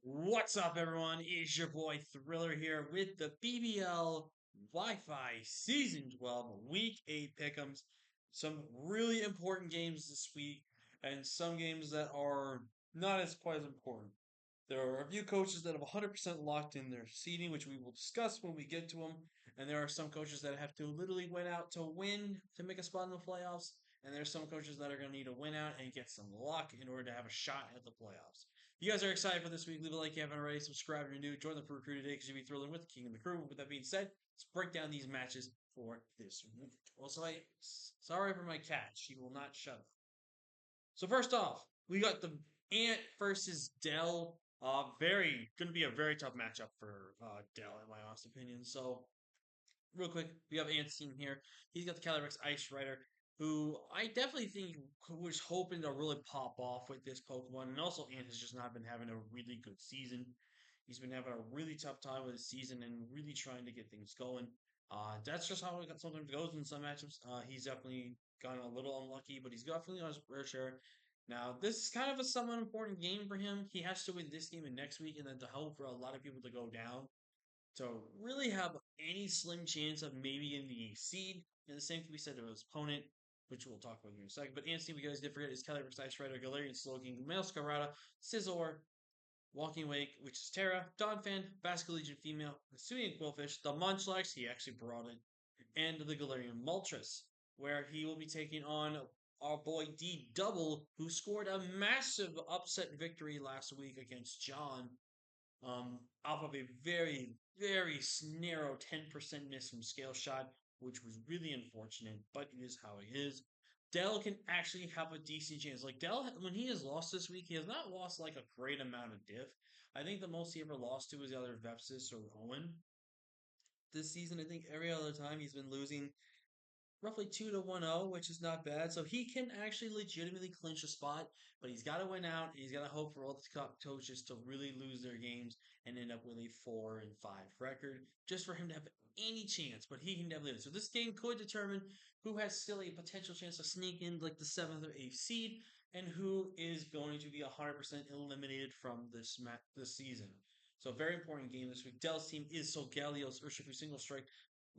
What's up, everyone? It's your boy Thriller here with the BBL Wi-Fi Season 12 Week 8 Pickems. Some really important games this week, and some games that are not as quite as important. There are a few coaches that have 100% locked in their seeding, which we will discuss when we get to them. And there are some coaches that have to literally win out to win to make a spot in the playoffs. And there's some coaches that are going to need to win out and get some luck in order to have a shot at the playoffs. If you guys are excited for this week, leave a like if you haven't already. Subscribe if you're new. Join the crew today because you'll be thrilling with the king of the crew. With that being said, let's break down these matches for this week. Also, sorry for my cat. She will not shut up. So first off, we got the Ant versus Dell. Very going to be a very tough matchup for Dell, in my honest opinion. So real quick, we have Ant's team here. He's got the Calyrex Ice Rider, who I definitely think was hoping to really pop off with this Pokemon. And also, Ant has just not been having a really good season. He's been having a really tough time with his season and really trying to get things going. That's just how it sometimes goes in some matchups. He's definitely gotten a little unlucky, but he's definitely on his rare share. Now, this is kind of a somewhat important game for him. He has to win this game and next week, and then to hope for a lot of people to go down to really have any slim chance of maybe in the seed. And the same can be said of his opponent, which we'll talk about here in a second. But Anthony, we guys did forget, is Calyrex Ice Rider, Galarian Slowking, Masquerada, Scizor, Walking Wake, which is Terra, Donphan, Basque Legion Female, Hisuian Quillfish, the Munchlax, he actually brought it, and the Galarian Moltres, where he will be taking on our boy D Double, who scored a massive upset victory last week against John off of a very, very narrow 10% miss from Scale Shot, which was really unfortunate, but it is how it is. Dell can actually have a decent chance. Like, Dell, when he has lost this week, he has not lost like a great amount of diff. I think the most he ever lost to was either Vepsis or Owen. This season, I think every other time he's been losing roughly 2 to 1-0, which is not bad. So he can actually legitimately clinch a spot, but he's got to win out. And he's got to hope for all the top coaches to really lose their games and end up with a 4-5 record, just for him to have any chance. But he can definitely do it. So this game could determine who has still a potential chance to sneak in like the 7th or 8th seed, and who is going to be 100% eliminated from this season. So a very important game this week. Dell's team is Solgalios, Urshifu Single Strike,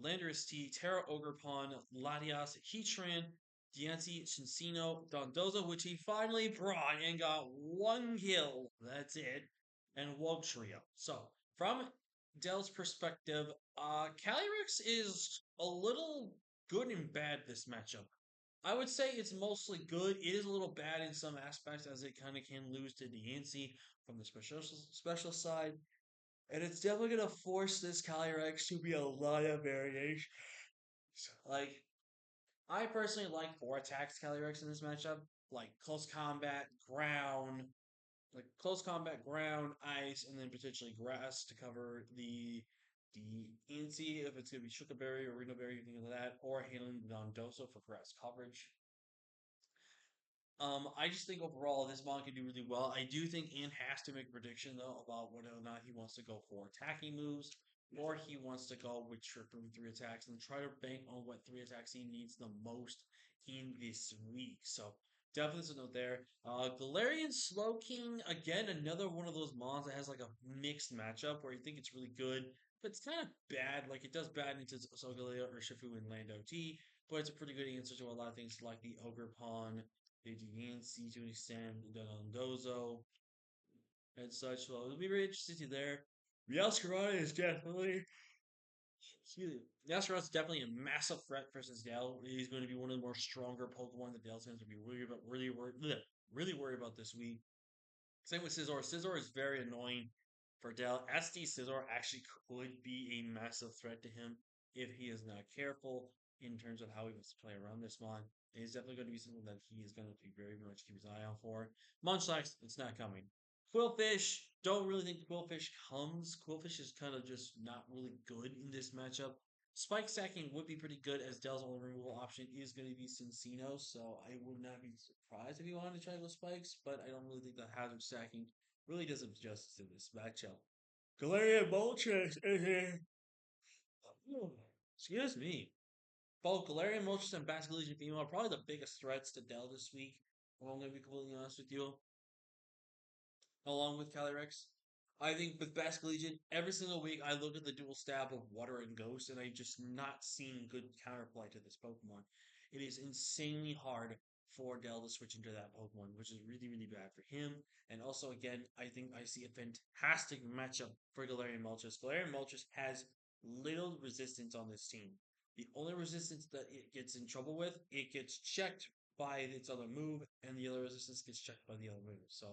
Landorus T, Terra Ogerpon, Latias, Heatran, Diancie, Shinsino, Dondozo, which he finally brought and got one kill. That's it. And Wugtrio. So, from Dell's perspective, Calyrex is a little good and bad this matchup. I would say it's mostly good. It is a little bad in some aspects as it kind of can lose to Diancie from the special side. And it's definitely going to force this Calyrex to be a lot of variation. Like, I personally like 4 attacks Calyrex in this matchup. Like, close combat, ground, ice, and then potentially grass to cover the Incy if it's going to be Shuka Berry or Reno Berry, anything like that, or handling Dondoso for grass coverage. I just think overall this mod can do really well. I do think Ian has to make a prediction though about whether or not he wants to go for attacking moves or he wants to go with tripling 3 attacks and try to bank on what 3 attacks he needs the most in this week. So definitely some note there. Galarian Slowking, again, another one of those mons that has like a mixed matchup where you think it's really good, but it's kind of bad. Like it does bad into Solgaleo or Shifu and Lando T, but it's a pretty good answer to a lot of things like the Ogre Pawn, the Diancie to an extent, the Dondozo, and such. So it'll be very interesting to see there. Masquerada is definitely Masquerada's definitely a massive threat versus Dell. He's going to be one of the more stronger Pokemon that Dell's going to be really worried about this week. Same with Scizor. Scizor is very annoying for Dell. SD Scizor actually could be a massive threat to him if he is not careful in terms of how he wants to play around this mon. It's definitely going to be something that he is going to be very much keep his eye out for. Munchlax, it's not coming. Quillfish, don't really think Quillfish comes. Quillfish is kind of just not really good in this matchup. Spike stacking would be pretty good as Dell's only removal option is going to be Cincino, so I would not be surprised if he wanted to try those spikes, but I don't really think the hazard stacking really does him justice in this matchup. Galarian Moltres is here. Excuse me. Both Galarian Moltres and Basque Legion Female are probably the biggest threats to Dell this week. I'm going to be completely honest with you, along with Calyrex. I think with Basque Legion, every single week I look at the dual stab of Water and Ghost, and I just not seen good counterplay to this Pokemon. It is insanely hard for Dell to switch into that Pokemon, which is really, really bad for him. And also, again, I think I see a fantastic matchup for Galarian Moltres. Galarian Moltres has little resistance on this team. The only resistance that it gets in trouble with, it gets checked by its other move, and the other resistance gets checked by the other move. So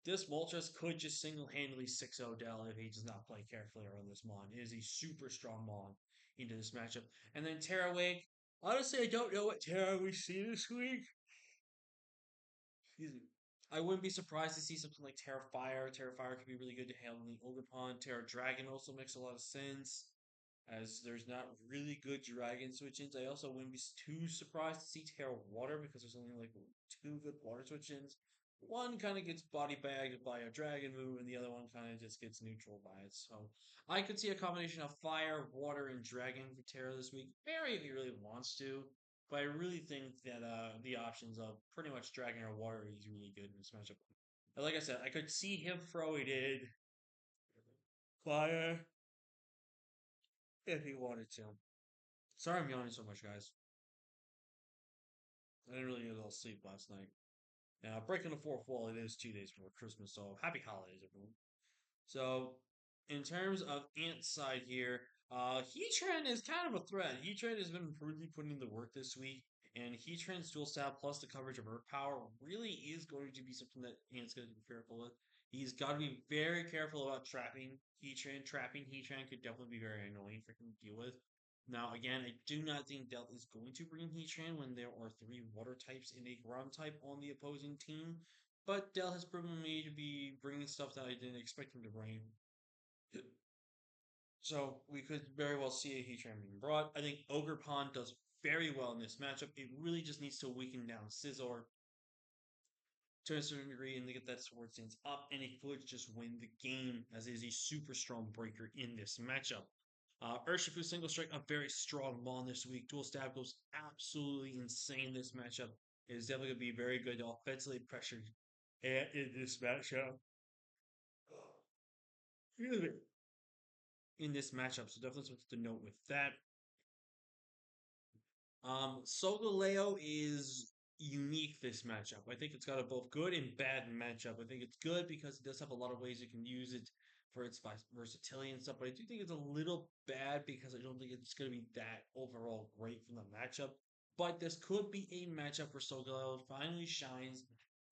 this Moltres could just single-handedly 6-0 Dell if he does not play carefully around this Mon. It is a super strong Mon into this matchup. And then Terra Wake. Honestly, I don't know what Terra we see this week. Excuse me. I wouldn't be surprised to see something like Terra Fire. Terra Fire could be really good to handle the Ogerpon. Terra Dragon also makes a lot of sense, as there's not really good dragon switch-ins. I also wouldn't be too surprised to see Terra Water because there's only like two good water switch-ins. One kind of gets body bagged by a dragon move, and the other one kind of just gets neutral by it. So I could see a combination of fire, water, and dragon for Terra this week. Barry, if he really wants to, but I really think that the options of pretty much dragon or water is really good in this matchup. And like I said, I could see him throw it in fire if he wanted to. Sorry I'm yawning so much, guys. I didn't really get a little sleep last night. Now, breaking the fourth wall, it is 2 days before Christmas, so happy holidays, everyone. So, in terms of Ant's side here, Heatran is kind of a threat. Heatran has been really putting in the work this week, and Heatran's dual stab plus the coverage of Earth Power really is going to be something that Ant's going to be careful with. He's got to be very careful about trapping Heatran. Trapping Heatran could definitely be very annoying for him to deal with. Now, again, I do not think Dell is going to bring Heatran when there are three water types and a ground type on the opposing team. But Dell has proven me to be bringing stuff that I didn't expect him to bring. So we could very well see a Heatran being brought. I think Ogre Pond does very well in this matchup. It really just needs to weaken down Scizor to a certain degree and to get that sword stance up, and it could just win the game as it is a super strong breaker in this matchup. Urshifu single strike, a very strong ball this week. Dual stab goes absolutely insane this matchup. It is definitely going to be very good offensively pressured in this matchup. In this matchup, so definitely something to note with that. Solgaleo is unique this matchup. I think it's got a both good and bad matchup. I think it's good because it does have a lot of ways you can use it for its versatility and stuff, but I do think it's a little bad because I don't think it's going to be that overall great from the matchup. But this could be a matchup where Solgaleo finally shines.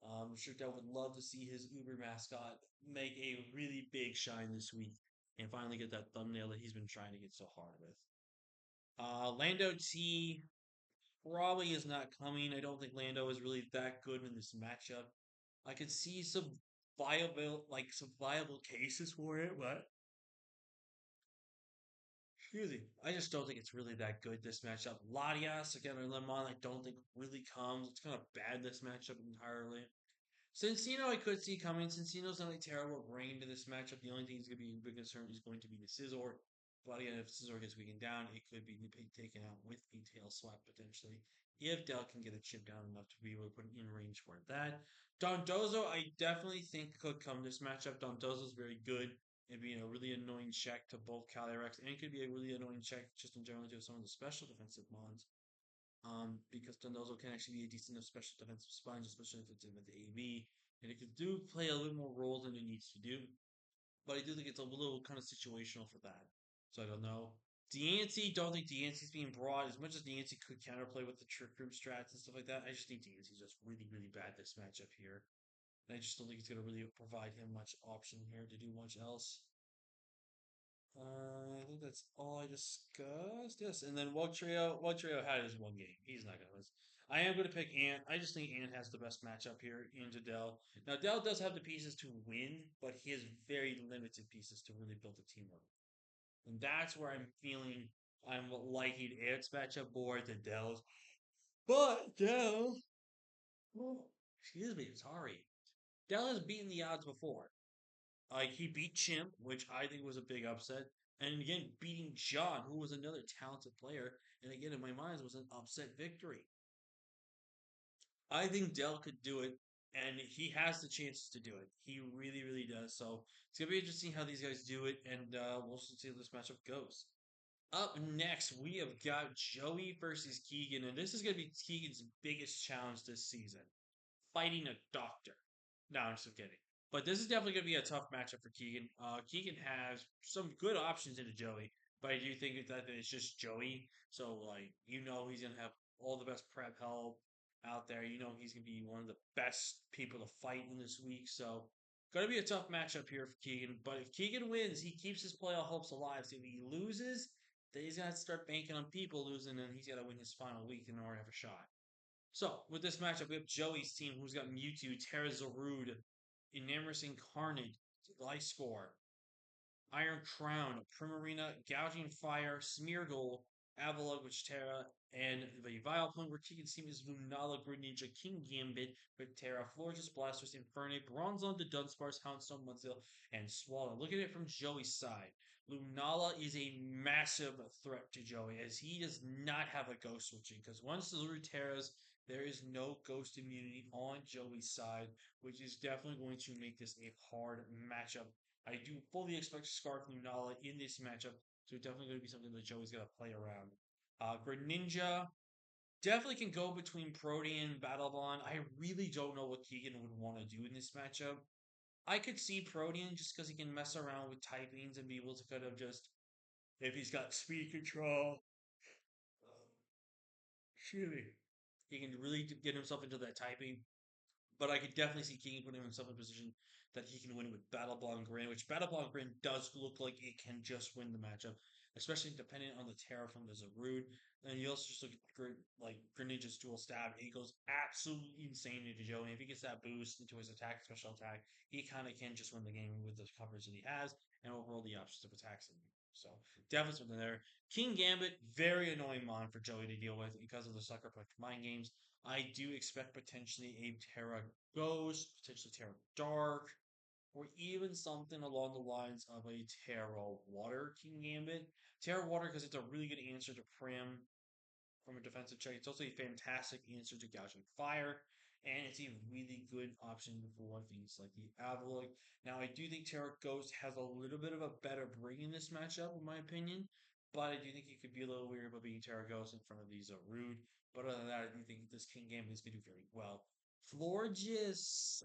I'm sure Dell would love to see his Uber mascot make a really big shine this week and finally get that thumbnail that he's been trying to get so hard with. Lando T probably is not coming. I don't think Lando is really that good in this matchup. I could see some viable cases for it, but excuse me, I just don't think it's really that good this matchup. Latias again or Lemon, I don't think really comes. It's kind of bad this matchup entirely. Cincino, I could see coming. Cincino's not a terrible brain into this matchup. The only thing he's going to be a big concern is going to be the Scizor. But again, if Scizor gets weakened down, it could be taken out with a tail swap potentially. If Dell can get a chip down enough to be able to put it in range for that. Dondozo, I definitely think could come this matchup. Dondozo's very good. It'd be a really annoying check to both Calyrex, and it could be a really annoying check just in general to some of the special defensive mons. Because Dondozo can actually be a decent special defensive sponge, especially if it's in with the AB. And it could do play a little more role than it needs to do. But I do think it's a little kind of situational for that. So I don't know. Deancey, don't think Deancey's being brought as much as Deancey could counterplay with the trick room strats and stuff like that. I just think Deancey's just really, really bad this matchup here. And I just don't think it's going to really provide him much option here to do much else. I think that's all I discussed. Yes, and then Wugtrio had his one game. He's not gonna lose. I am going to pick Ant. I just think Ant has the best matchup here into Dell. Now Dell does have the pieces to win, but he has very limited pieces to really build a teamwork. And that's where I'm feeling I'm liking Ant's matchup more than Dell's. But Dell, oh, excuse me, sorry. Dell has beaten the odds before. Like he beat Chimp, which I think was a big upset, and again beating John, who was another talented player, and again in my mind was an upset victory. I think Dell could do it. and he has the chances to do it. He really, really does. So it's gonna be interesting how these guys do it, and we'll see how this matchup goes. Up next, we have got Joey versus Keegan, and this is gonna be Keegan's biggest challenge this season, fighting a doctor. No, I'm just kidding. But this is definitely going to be a tough matchup for Keegan. Keegan has some good options into Joey, but I do think that it's just Joey. So, like, he's going to have all the best prep help out there. He's going to be one of the best people to fight in this week. So, going to be a tough matchup here for Keegan. But if Keegan wins, he keeps his playoff hopes alive. So, if he loses, then he's going to start banking on people losing, and he's got to win his final week in order to have a shot. So, with this matchup, we have Joey's team, who's got Mewtwo, Terra Zarude, Enamorous Incarnate, Gliscor, Iron Crown, Primarina, Gouging Fire, Smeargle, Avalugg, with Terra, and the Vileplume, where Keegan's team is Lunala, Greninja, King Gambit, with Terra, Florges, Blastoise, Infernape, Bronzong, the Dunsparce, Houndstone, Mudzill, and Swallow. Look at it from Joey's side. Lunala is a massive threat to Joey, as he does not have a Ghost switching, because once the Ruteras, there is no Ghost immunity on Joey's side, which is definitely going to make this a hard matchup. I do fully expect Scarf Lunala in this matchup, so definitely going to be something that Joey's going to play around. Greninja definitely can go between Protean and Battlebond. I really don't know what Keegan would want to do in this matchup. I could see Protean just because he can mess around with typings and be able to kind of just, if he's got speed control, excuse me, he can really get himself into that typing. But I could definitely see Keegan putting himself in a position that he can win with Battle Ball and Grin, which Battle Ball and Grin does look like it can just win the matchup, especially depending on the Terra from the Zarude. And you also just look at Greninja's dual stab. He goes absolutely insane into Joe. And if he gets that boost into his attack, special attack, he kind of can just win the game with the coverage that he has and overall the options of attacks. So definitely something there. King Gambit, very annoying mon for Joey to deal with because of the sucker punch mind games. I do expect potentially a Terra Ghost, potentially Terra Dark, or even something along the lines of a Terra Water King Gambit. Terra Water because it's a really good answer to Prim from a defensive check. It's also a fantastic answer to Gouging Fire, and it's a really good option for things like the Avalugg. Now, I do think Terra Ghost has a little bit of a better bring in this matchup, in my opinion, but I do think it could be a little weird about being Terra Ghost in front of these Rude. But other than that, I do think this King Gambit is going to do very well. Florges,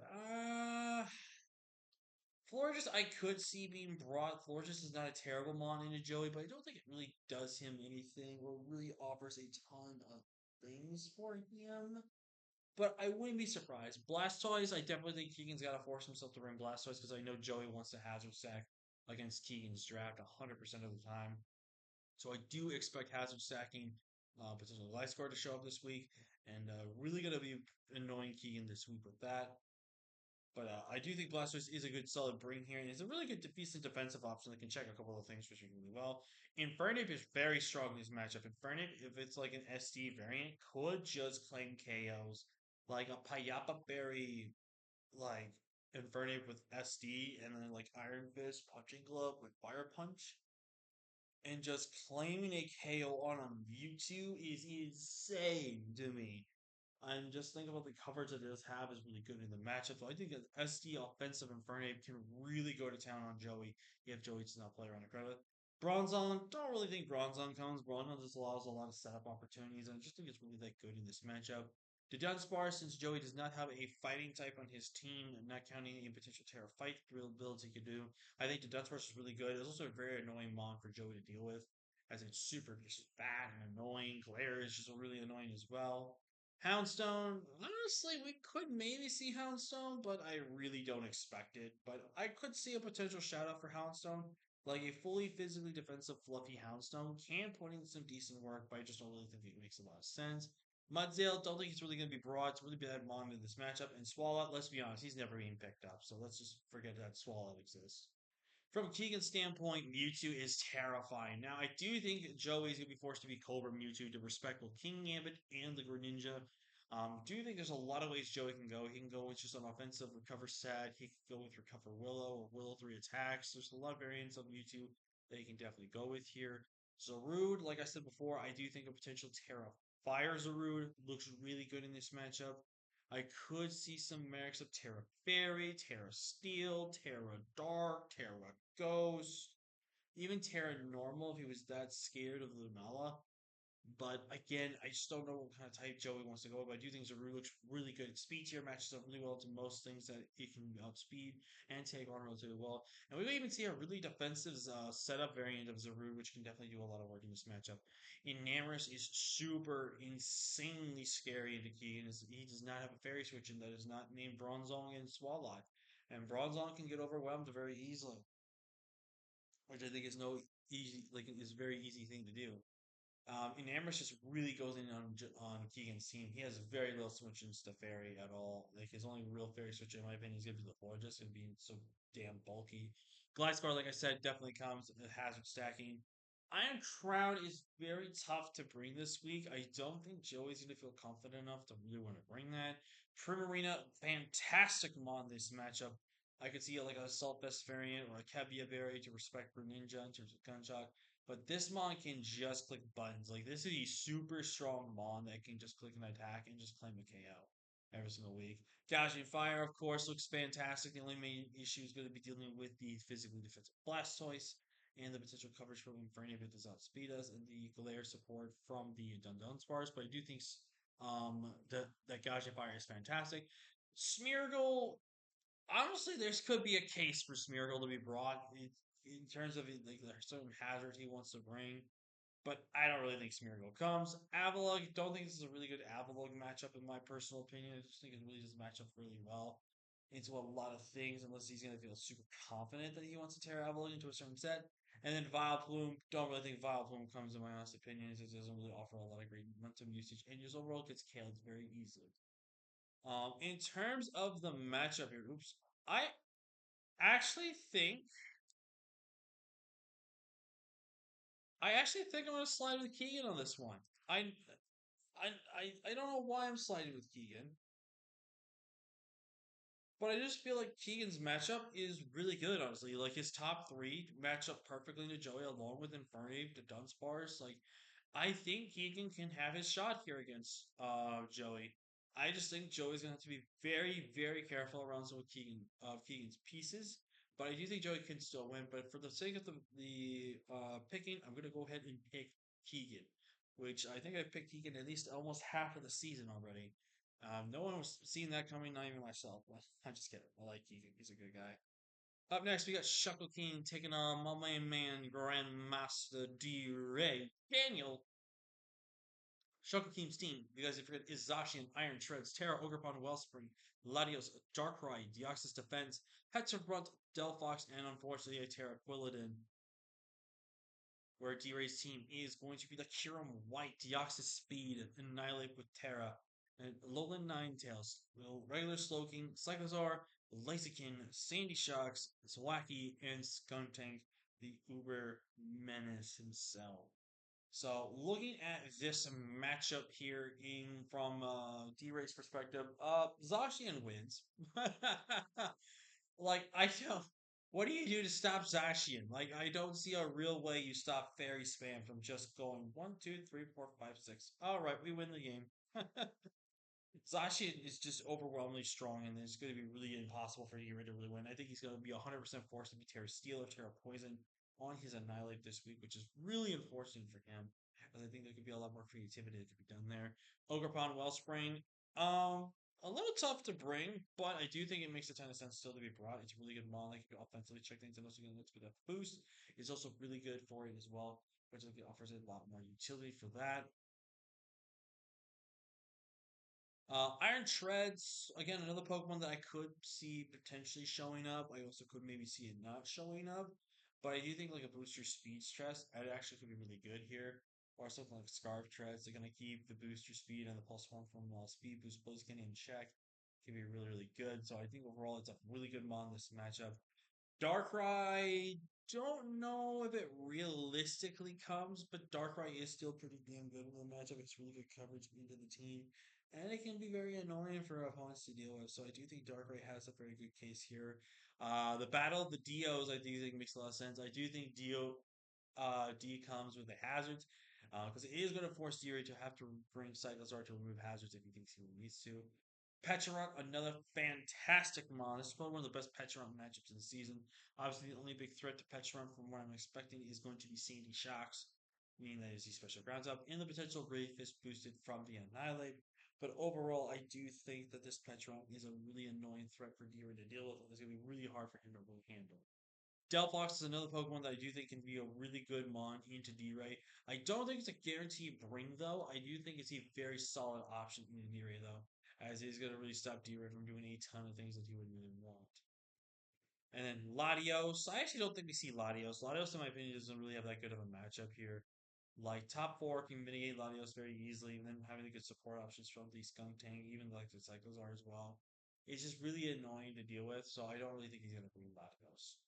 Florges, I could see being brought. Florges is not a terrible mon into Joey, but I don't think it really does him anything or really offers a ton of things for him. But I wouldn't be surprised. Blastoise, I definitely think Keegan's got to force himself to bring Blastoise because I know Joey wants to hazard sack against Keegan's draft 100% of the time. So I do expect hazard sacking potential life score to show up this week, and really going to be annoying Keegan this week with that. But I do think Blastoise is a good solid bring here, and it's a really good decent defensive option that can check a couple of things for really well. Infernape is very strong in this matchup. Infernape, if it's like an SD variant, could just claim KOs. Like a Payapa Berry, like Infernape with SD, and then like Iron Fist, Punching Glove with Fire Punch. And just claiming a KO on a Mewtwo is insane to me. And just think about the coverage that it does have is really good in the matchup. So I think that SD offensive Infernape can really go to town on Joey if Joey does not play around a credit. Bronzong, don't really think Bronzong comes. Bronzong just allows a lot of setup opportunities, and I just think it's really that good in this matchup. The Dunsparce, since Joey does not have a fighting type on his team, and not counting any potential Terra fight builds he could do, I think the Dunsparce is really good. It's also a very annoying mon for Joey to deal with, as it's super just fat and annoying. Glare is just really annoying as well. Houndstone, honestly, we could maybe see Houndstone, but I really don't expect it. But I could see a potential shout out for Houndstone. Like a fully physically defensive, fluffy Houndstone can put in some decent work, but I just don't really think it makes a lot of sense. Mudzale, don't think he's really going to be broad. It's really bad mon in this matchup. And Swallow, let's be honest, he's never being picked up. So let's just forget that Swallow exists. From Keegan's standpoint, Mewtwo is terrifying. Now, I do think Joey's going to be forced to be Cobra Mewtwo to respect both King Gambit and the Greninja. Do think there's a lot of ways Joey can go. He can go with just an offensive recover set. He can go with recover Willow or Willow 3 attacks. There's a lot of variants of Mewtwo that he can definitely go with here. Zarude, like I said before, I do think a potential Terra Fire Zarude looks really good in this matchup. I could see some mix of Terra Fairy, Terra Steel, Terra Dark, Terra Ghost, even Terra Normal if he was that scared of Lunala. But again, I just don't know what kind of type Joey wants to go. But I do think Zaru looks really good. Speed tier matches up really well to most things that it can outspeed and take on relatively well. And we may even see a really defensive setup variant of Zaru, which can definitely do a lot of work in this matchup. Enamorous is super insanely scary into Keegan. He does not have a fairy switch and that is not named Bronzong and Swalot. And Bronzong can get overwhelmed very easily, which I think is no easy, like is a very easy thing to do. And Amherst just really goes in on Keegan's team. He has very little switches to Fairy at all. Like his only real Fairy switch, in my opinion, is going to be the Fortress and being so damn bulky. Gliscor, like I said, definitely comes with hazard stacking. Iron Crown is very tough to bring this week. I don't think Joey's going to feel confident enough to really want to bring that. Primarina, fantastic mon this matchup. I could see it like a Assault Vest variant or a Kebia variant to respect Greninja in terms of gunshot. But this Mon can just click buttons. Like this is a super strong Mon that can just click an attack and just claim a KO every single week. Gouging Fire, of course, looks fantastic. The only main issue is going to be dealing with the physically defensive Blastoise and the potential coverage from Infernape if does outspeed us, and the glare support from the Dundon Spars. But I do think that Gouging Fire is fantastic. Smeargle, honestly, there could be a case for Smeargle to be brought in terms of like there are certain hazards he wants to bring, but I don't really think Smeargle comes. Avalugg, don't think this is a really good Avalugg matchup in my personal opinion. I just think it really does match up really well into a lot of things, unless he's going to feel super confident that he wants to tear Avalugg into a certain set. And then Vileplume, don't really think Vileplume comes in my honest opinion. It doesn't really offer a lot of great momentum usage, and just overall gets killed very easily. In terms of the matchup here, oops, I actually think I'm gonna slide with Keegan on this one. I I don't know why I'm sliding with Keegan, but I just feel like Keegan's matchup is really good, honestly. Like his top three match up perfectly to Joey along with Infernape, the Dunsparce. Like I think Keegan can have his shot here against Joey. I just think Joey's gonna have to be very, very careful around some of Keegan's pieces. But I do think Joey can still win. But for the sake of the picking, I'm gonna go ahead and pick Keegan, which I think I picked Keegan at least almost half of the season already. No one was seeing that coming, not even myself. I'm just kidding. I like Keegan. He's a good guy. Up next, we got Shuckle King taking on my main man, Grandmaster D. Ray Daniel. Shuckle King's team, you guys have forget, is Zacian, Iron Shreds, Terra, Ogerpon, Wellspring, Latios, Darkrai, Deoxys Defense, Hetzergrunt, Delphox, and unfortunately a Terra Quilladin, where D-Ray's team is going to be the Kyurem White, Deoxys Speed, Annihilate with Terra, and Alolan Ninetales, regular Slowking, Cyclozar, Blaziken, Sandy Shocks, Zwacky, and Skuntank, the Uber Menace himself. So looking at this matchup here in from D-Ray's perspective, Zacian wins. Like I don't. What do you do to stop Zacian? Like I don't see a real way you stop fairy spam from just going 1, 2, 3, 4, 5, 6. All right, we win the game. Zacian is just overwhelmingly strong, and it's going to be really impossible for Hero to really win. I think he's going to be 100% forced to be Terra Steel or Terra Poison on his Annihilate this week, which is really unfortunate for him. As I think there could be a lot more creativity that could be done there. Ogerpon Wellspring, um, a little tough to bring, but I do think it makes a ton of sense still to be brought. It's a really good mod. Like you can offensively check things and also get a little bit of boost. It's also really good for it as well, which offers a lot more utility for that. Iron Shreds, again, another Pokemon that I could see potentially showing up. I also could maybe see it not showing up. But I do think like a booster speed stress, it actually could be really good here. Or something like Scarf Treads. They're going to keep the booster speed and the plus one from Speed Boost Blaziken in check. Can be really, really good. So I think overall it's a really good mon this matchup. Darkrai, don't know if it realistically comes, but Darkrai is still pretty damn good in the matchup. It's really good coverage into the team, and it can be very annoying for opponents to deal with. So I do think Darkrai has a very good case here. The battle of the Dios, I do think makes a lot of sense. I do think D comes with the hazards, because it is going to force Deary to have to bring Cyclozar to remove hazards if he thinks he needs to. Petcherot, another fantastic mon. This is probably one of the best Petcherot matchups in the season. Obviously, the only big threat to Petcherot from what I'm expecting is going to be Sandy Shocks, meaning that is the special grounds up, and the potential Brave Fist boosted from the Annihilate. But overall, I do think that this Petcherot is a really annoying threat for D-Ray to deal with. It's going to be really hard for him to really handle. Delphox is another Pokemon that I do think can be a really good mon into D-Ray. I don't think it's a guaranteed bring though. I do think it's a very solid option into D-Ray though, as he's going to really stop D-Ray from doing a ton of things that he would really want. And then Latios, I actually don't think we see Latios. Latios, in my opinion, doesn't really have that good of a matchup here. Like top four can mitigate Latios very easily, and then having the good support options from the Skunk Tank, even like the Cycles are as well. It's just really annoying to deal with, so I don't really think he's going to bring Latios.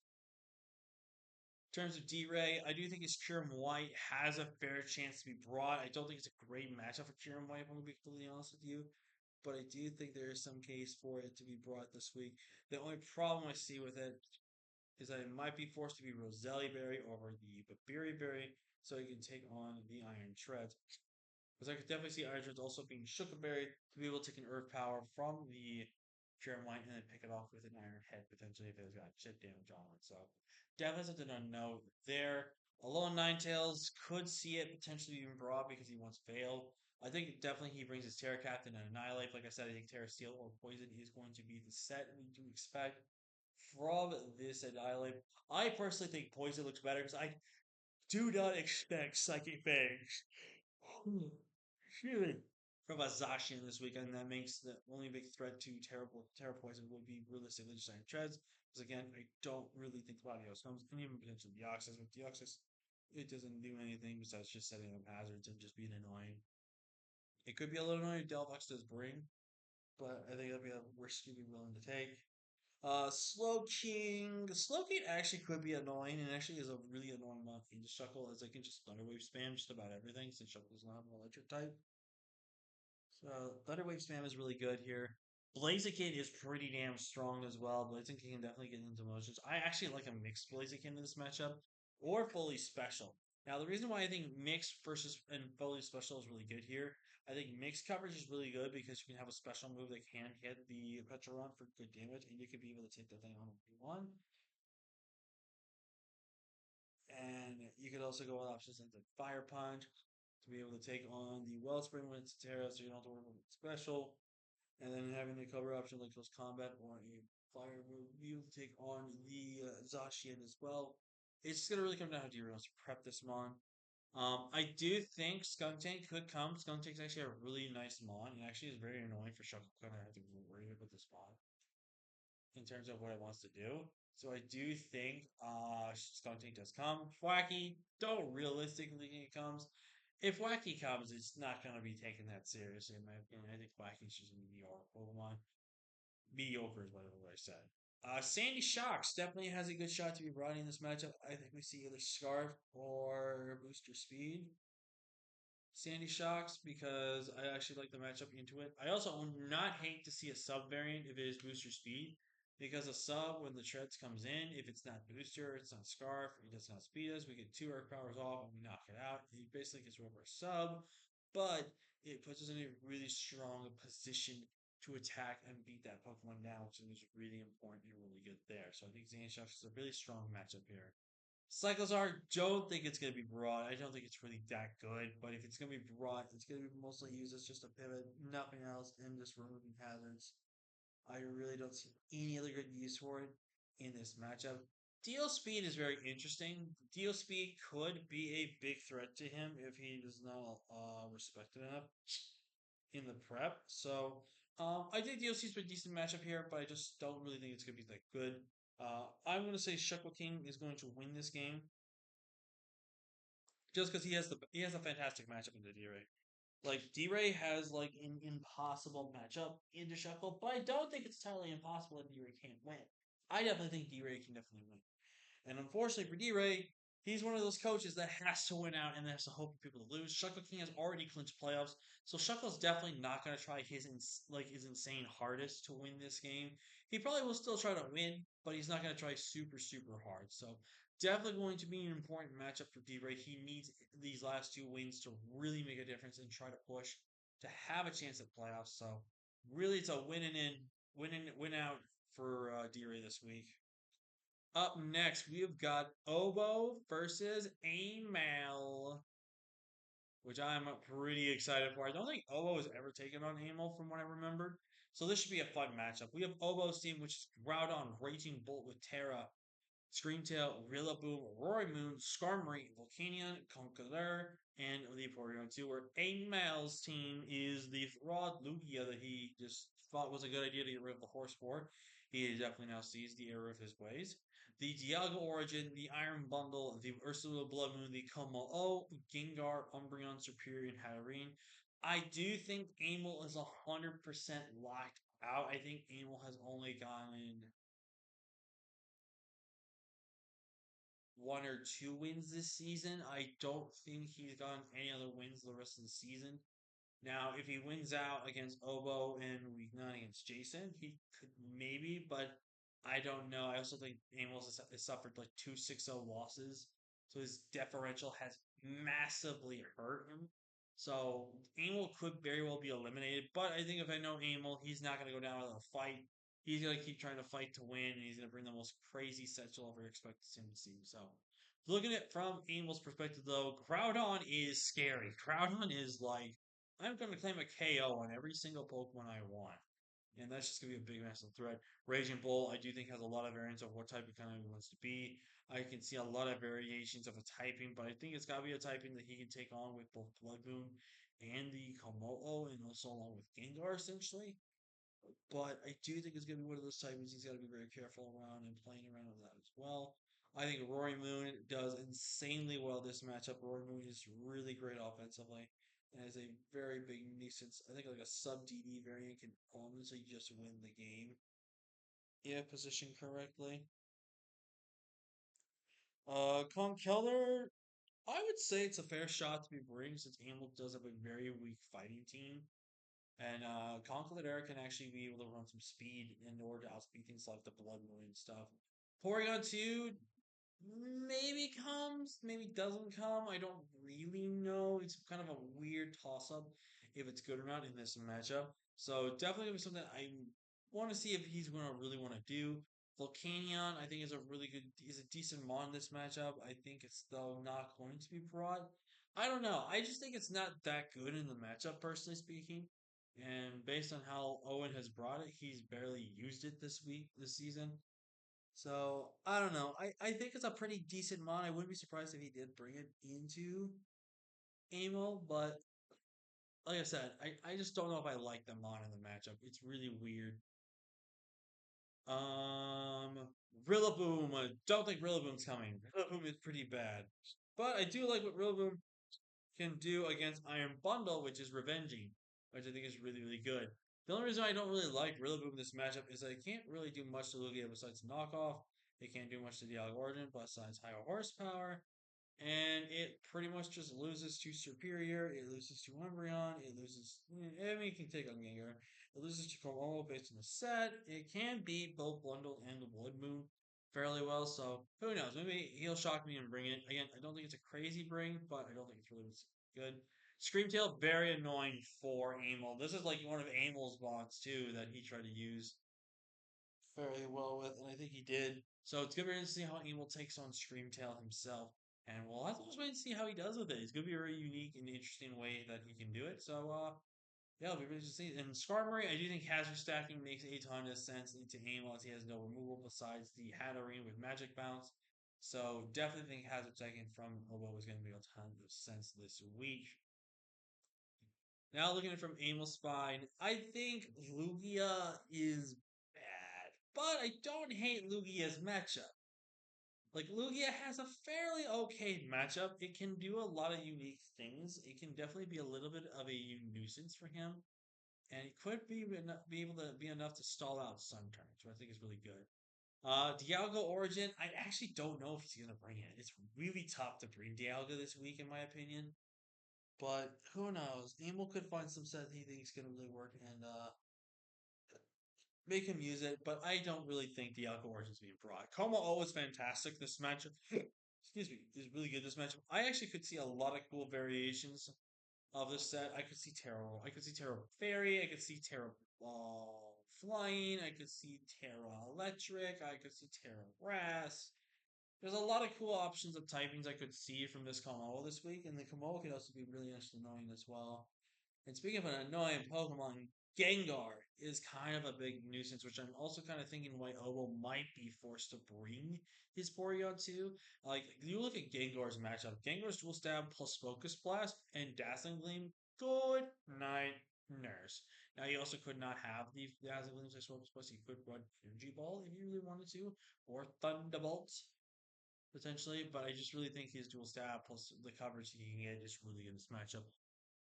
In terms of D-Ray, I do think his Kyurem White has a fair chance to be brought. I don't think it's a great matchup for Kyurem White, if I'm going to be completely honest with you. But I do think there is some case for it to be brought this week. The only problem I see with it is that it might be forced to be Roselli Berry over the Babiri Berry so he can take on the Iron Treads. Because I could definitely see Iron Treads also being Berry to be able to take an Earth Power from the Kyurem White and then pick it off with an Iron Head potentially if it's got chip damage on it. So definitely something to note there. Alone Ninetales could see it potentially being brought because he wants Veil. I think definitely he brings his Terra Captain and Annihilate. Like I said, I think Terra Steel or Poison is going to be the set we do expect from this Annihilate. I personally think Poison looks better because I do not expect Psychic Fangs. Excuse me. From a Zacian this weekend, that makes the only big threat to Terra Poison would be realistically just Iron Treads. Because again, I don't really think Latios comes, and even potentially Deoxys. With Deoxys, it doesn't do anything besides just setting up hazards and just being annoying. It could be a little annoying if Delphox does bring, but I think that'd be a risk you'd be willing to take. Slow King actually could be annoying, and actually is a really annoying monster to Shuckle, as I can just Thunderwave spam just about everything since Shuckle's not an electric type. So Thunderwave spam is really good here. Blaziken is pretty damn strong as well. Blaziken can definitely get into motions. I actually like a mixed Blaziken in this matchup, or fully special. Now the reason why I think mixed versus and fully special is really good here, I think mixed coverage is really good because you can have a special move that can hit the Petron for good damage, and you can be able to take the thing on 1v1. And you could also go with options like Fire Punch to be able to take on the Wellspring when it's Terra, so you don't have to worry about special. And then having a cover option like Close Combat or a Fire move, you take on the Zacian as well. It's just going to really come down to your wants to prep this mon. I do think Skunk Tank could come. Skunk Tank's actually a really nice mon. It actually is very annoying for Shuckle to have to worry about this mon in terms of what it wants to do. So I do think Skunk Tank does come. Wacky, don't realistically think it comes. If Wacky comes, it's not going to be taken that seriously, in my opinion. I think Wacky's just a mediocre Pokemon. Mediocre is what I said. Sandy Shocks definitely has a good shot to be brought in this matchup. I think we see either Scarf or Booster Speed. Sandy Shocks because I actually like the matchup into it. I also would not hate to see a sub variant if it is Booster Speed because a sub when the Treads comes in, if it's not Booster, it's not Scarf, it does not speed us. We get two Earth Powers off and we knock it out. It basically gets rid of our sub, but it puts us in a really strong position to attack and beat that Pokemon down, which is really important and really good there. So I think Sandy Shocks is a really strong matchup here. Cyclozar, don't think it's going to be broad. I don't think it's really that good. But if it's going to be broad, it's going to be mostly used as just a pivot, nothing else, and just removing hazards. I really don't see any other good use for it in this matchup. Deal speed is very interesting. Deal speed could be a big threat to him if he is not respected enough in the prep. So I think Deal speed's a decent matchup here, but I just don't really think it's going to be that good. I'm going to say Shuckle King is going to win this game just because he has a fantastic matchup into D-Ray. Like D-Ray has like an impossible matchup into Shuckle, but I don't think it's entirely impossible that D-Ray can't win. I definitely think D-Ray can definitely win. And unfortunately for D-Ray, he's one of those coaches that has to win out and has to hope for people to lose. Shuckle King has already clinched playoffs, so Shuckle's definitely not going to try his insane hardest to win this game. He probably will still try to win, but he's not going to try super hard. So definitely going to be an important matchup for D-Ray. He needs these last two wins to really make a difference and try to push to have a chance at playoffs. So Really, it's a win out for D-Ray this week. Up next, we've got Obo versus Amel, which I'm pretty excited for. I don't think Obo has ever taken on Amel from what I remembered. So this should be a fun matchup. We have Obo's team, which is Groudon, Raging Bolt with Terra, Screamtail, Rillaboom, Roy Moon, Skarmory, Volcanion, Conkeldurr, and the Porygon 2, where Amel's team is the Fraud Lugia that he just thought was a good idea to get rid of the horse for. He definitely now sees the error of his ways. The Dialga Origin, the Iron Bundle, the Ursula Blood Moon, the Como-O, Gengar, Umbreon, Superior, and Hatterene. I do think Amel is 100% locked out. I think Amel has only gotten one or two wins this season. I don't think he's gotten any other wins the rest of the season. Now, if he wins out against Obo and week 9 against Jason, he could maybe, but I don't know. I also think Amos has suffered like two 6-0 losses, so his differential has massively hurt him. So Amel could very well be eliminated, but I think if I know Amel, he's not going to go down without a fight. He's going to keep trying to fight to win, and he's going to bring the most crazy set you'll ever expect him to see. So, looking at it from Amel's perspective, though, Groudon is scary. Groudon is like, I'm going to claim a KO on every single Pokemon I want. And that's just going to be a big massive threat. Raging Bull, I do think, has a lot of variants of what type of kind of he wants to be. I can see a lot of variations of a typing, but I think it's got to be a typing that he can take on with both Blood Moon and the Komodo, and also along with Gengar, essentially. But I do think it's going to be one of those typings he's got to be very careful around and playing around with that as well. I think Rory Moon does insanely well this matchup. Rory Moon is really great offensively and has a very big nuisance. I think like a sub DD variant can honestly just win the game if positioned correctly. Conkeldurr, I would say it's a fair shot to be bring since Amel does have a very weak fighting team. And Conkeldurr can actually be able to run some speed in order to outspeed things like the Blood Moon and stuff. Porygon 2 maybe comes, maybe doesn't come. I don't really know. It's kind of a weird toss up if it's good or not in this matchup. So definitely gonna be something I want to see if he's gonna really want to do. Volcanion, I think is a decent mon in this matchup. I think it's though not going to be brought. I don't know. I just think it's not that good in the matchup, personally speaking. And based on how Owen has brought it, he's barely used it this season. So I don't know. I think it's a pretty decent mod. I wouldn't be surprised if he did bring it into Amo, but like I said, I just don't know if I like the mod in the matchup. It's really weird. Um, Rillaboom. I don't think Rillaboom's coming. Rillaboom is pretty bad, but I do like what Rillaboom can do against Iron Bundle, which is revenging, which I think is really, really good. The only reason I don't really like Rillaboom in this matchup is that it can't really do much to Lugia besides knockoff. It can't do much to Dialga Origin besides higher horsepower. And it pretty much just loses to Superior, it loses to Umbreon, it loses. I mean, it can take on Gengar. It loses to Komodo based on the set. It can beat both Blundell and the Blood Moon fairly well, so who knows? Maybe he'll shock me and bring it. Again, I don't think it's a crazy bring, but I don't think it's really good. Screamtail, very annoying for Amel. This is like one of Amel's bots too that he tried to use fairly well with, and I think he did. So it's gonna be interesting to see how Amel takes on Screamtail himself. And we'll have to just wait and see how he does with it. It's gonna be a very unique and interesting way that he can do it. So yeah, it'll be really interesting. And Skarmory, I do think hazard stacking makes a ton of sense into Amel as he has no removal besides the Hatterene with Magic Bounce. So definitely think hazard stacking from Obo is gonna make a ton of sense this week. Now looking at it from Amel's spine, I think Lugia is bad, but I don't hate Lugia's matchup. Like Lugia has a fairly okay matchup. It can do a lot of unique things. It can definitely be a little bit of a nuisance for him, and it could be able to be enough to stall out some turns, which I think is really good. Dialga Origin, I actually don't know if he's gonna bring it. It's really tough to bring Dialga this week, in my opinion. But who knows? Emil could find some set he thinks gonna really work and make him use it. But I don't really think the Alka Origin's being brought. Como O is fantastic. This matchup, excuse me, is really good. This matchup, I actually could see a lot of cool variations of this set. I could see Terror. I could see Terror Fairy. I could see Terror Flying. I could see Terra Electric. I could see Terra Grass. There's a lot of cool options of typings I could see from this Komodo this week, and the Komodo could also be really annoying as well. And speaking of an annoying Pokemon, Gengar is kind of a big nuisance, which I'm also kind of thinking why Obo might be forced to bring his Porygon to. Like, you look at Gengar's matchup. Gengar's Dual Stab plus Focus Blast and Dazzling Gleam. Good night, nurse. Now, you also could not have the Dazzling Gleams as Focus Blast. You could run Energy Ball if you really wanted to, or Thunderbolt potentially, but I just really think his dual stab plus the coverage he can get is really good in this matchup.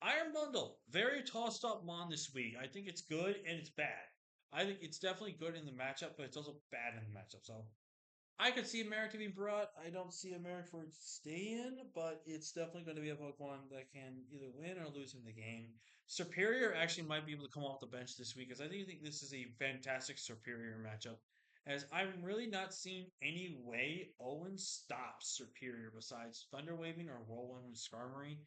Iron Bundle, very tossed up mon this week. I think it's good and it's bad. I think it's definitely good in the matchup, but it's also bad in the matchup. So I could see a Merrick to be brought. I don't see a Merrick for it to stay in, but it's definitely going to be a Pokemon that can either win or lose in the game. Superior actually might be able to come off the bench this week because I think this is a fantastic Superior matchup. As I'm really not seeing any way Owen stops Superior besides Thunder Waving or Whirlwind with Skarmory.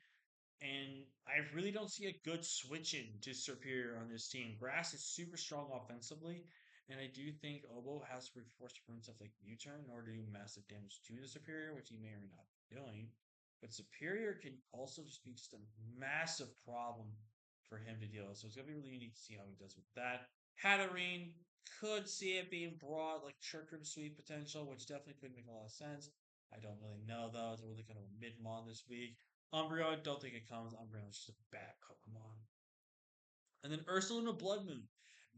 And I really don't see a good switch in to Superior on this team. Grass is super strong offensively, and I do think Obo has to force stuff like U-turn in order to do massive damage to the Superior, which he may or may not be doing. But Superior can also just be just a massive problem for him to deal with. So it's gonna be really unique to see how he does with that. Hatterene could see it being broad like Trick Room Sweep potential, which definitely could make a lot of sense. I don't really know though. It's really kind of a mid-mon this week. Umbreon, don't think it comes. Umbreon is just a bad Pokemon. And then Ursaluna Blood Moon.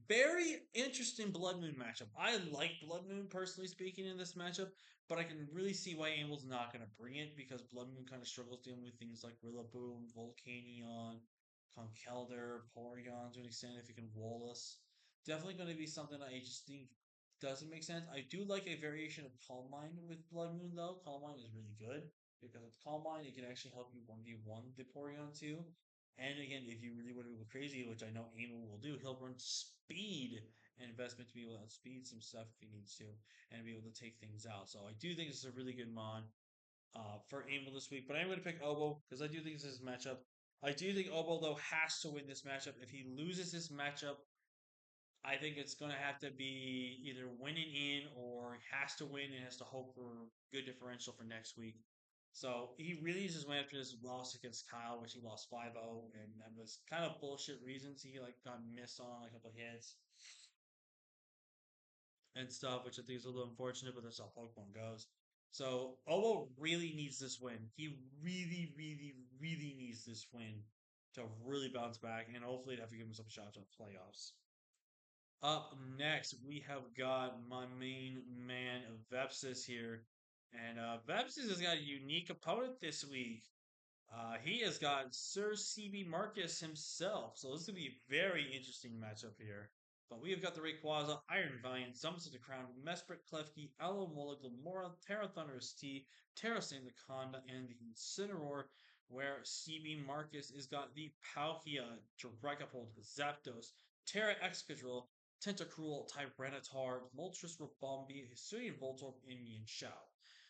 Very interesting Blood Moon matchup. I like Blood Moon, personally speaking, in this matchup, but I can really see why Amble's not going to bring it because Blood Moon kind of struggles dealing with things like Rillaboom, Volcanion, Conkeldurr, Porygon to an extent if you can Wallace. Definitely going to be something I just think doesn't make sense. I do like a variation of Calm Mind with Blood Moon, though. Calm Mind is really good because with Calm Mind, it can actually help you 1v1 the Porygon too. And again, if you really want to go crazy, which I know Amo will do, he'll run speed and investment to be able to outspeed some stuff if he needs to and be able to take things out. So I do think this is a really good mon for Amo this week. But I'm going to pick Obo because I do think this is a matchup. I do think Obo, though, has to win this matchup. If he loses this matchup, I think it's going to have to be either winning in or has to win and has to hope for good differential for next week. So he really just went after this loss against Kyle, which he lost 5-0, and that was kind of bullshit reasons. He like got missed on like a couple hits and stuff, which I think is a little unfortunate, but that's how Pokemon goes. So Owo really needs this win. He really, really, really needs this win to really bounce back and hopefully to have to give himself a shot to the playoffs. Up next, we have got my main man, Vepsis here. And Vepsis has got a unique opponent this week. He has got Sir CB Marcus himself. So this is going to be a very interesting matchup here. But we have got the Rayquaza, Iron Valiant, Summons of the Crown, Mesprit Klefki, Alomola, Glamora, Terra Thunderous T, Terra Sandaconda, and the Incineroar, where CB Marcus has got the Palkia, Dragapult, Zapdos, Terra Excadrill, Tentacruel, Tyranitar, Moltres Ribombee, Hisuian Voltorb, Indian Shao.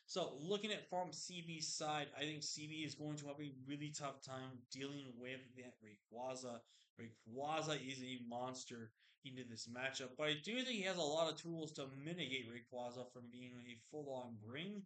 So looking at from CB's side, I think CB is going to have a really tough time dealing with that Rayquaza. Rayquaza is a monster into this matchup, but I do think he has a lot of tools to mitigate Rayquaza from being a full-on bring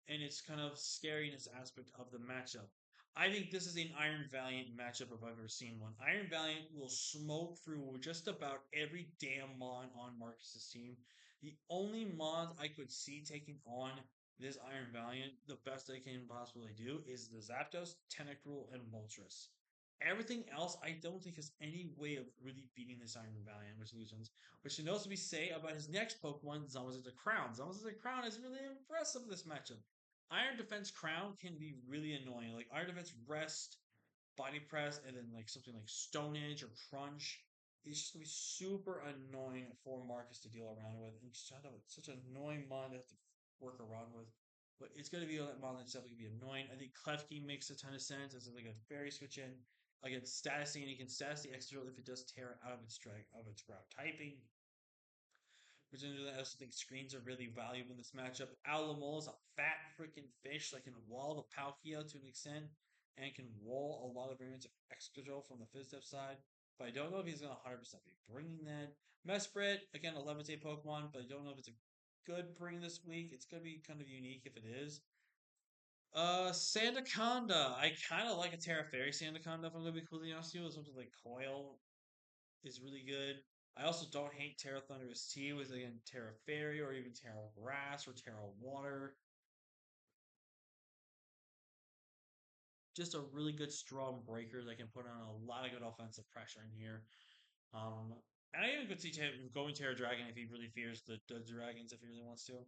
and its kind of scariness aspect of the matchup. I think this is an Iron Valiant matchup if I've ever seen one. Iron Valiant will smoke through just about every damn mon on Marcus's team. The only mons I could see taking on this Iron Valiant, the best they can possibly do, is the Zapdos, Tentacruel, and Moltres. Everything else, I don't think has any way of really beating this Iron Valiant, which loses. Which should also be say about his next Pokemon, Zamazenta Crown. Zamazenta Crown is really impressive this matchup. Iron Defense Crown can be really annoying. Like Iron Defense Rest, Body Press, and then like something like Stone Edge or Crunch. It's just gonna be super annoying for Marcus to deal around with. And just it's such an annoying mon to have to work around with. But it's gonna be that mon that's definitely gonna be annoying. I think Klefki makes a ton of sense as like a fairy switch in. Against statusing, and you can status the extra if it does tear out of its drag of its route typing. Presumably, I also think screens are really valuable in this matchup. Alamo is a fat freaking fish that can wall the Palkia to an extent and can wall a lot of variants of Excadrill from the Fizdef side. but I don't know if he's going to 100% be bringing that. Mesprit, again, a Levitate Pokemon, but I don't know if it's a good bring this week. It's going to be kind of unique if it is. Sandaconda. I kind of like a Terra Fairy Sandaconda, if I'm going to be completely honest with you. Something like Coil is really good. I also don't hate Terra Thunderous T with, again, Terra Fairy or even Terra Grass or Terra Water. Just a really good strong breaker that can put on a lot of good offensive pressure in here. Um, and I even could see going Terra Dragon if he really fears the dragons, if he really wants to.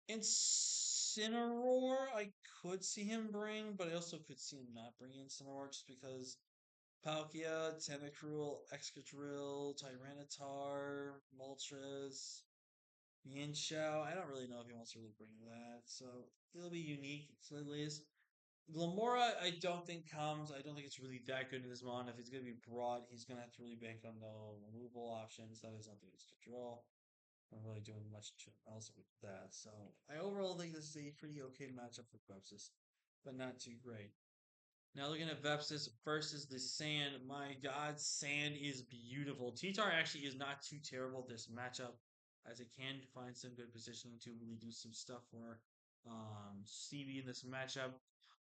Incineroar, I could see him bring, but I also could see him not bringing Incineroar just because Palkia, Tentacruel, Excadrill, Tyranitar, Moltres, Mienshao. I don't really know if he wants to really bring that, so it'll be unique, so at least. Glamora, I don't think comes. I don't think it's really that good in this mon. If it's going to be broad, he's going to have to really bank on the removal options. That is something he's control. I'm really doing much else with that. So I overall think this is a pretty okay matchup for Pepsis, but not too great. Now looking at Vepsis versus the Sand. My God, Sand is beautiful. T-Tar actually is not too terrible this matchup, as it can find some good positioning to really do some stuff for CB in this matchup.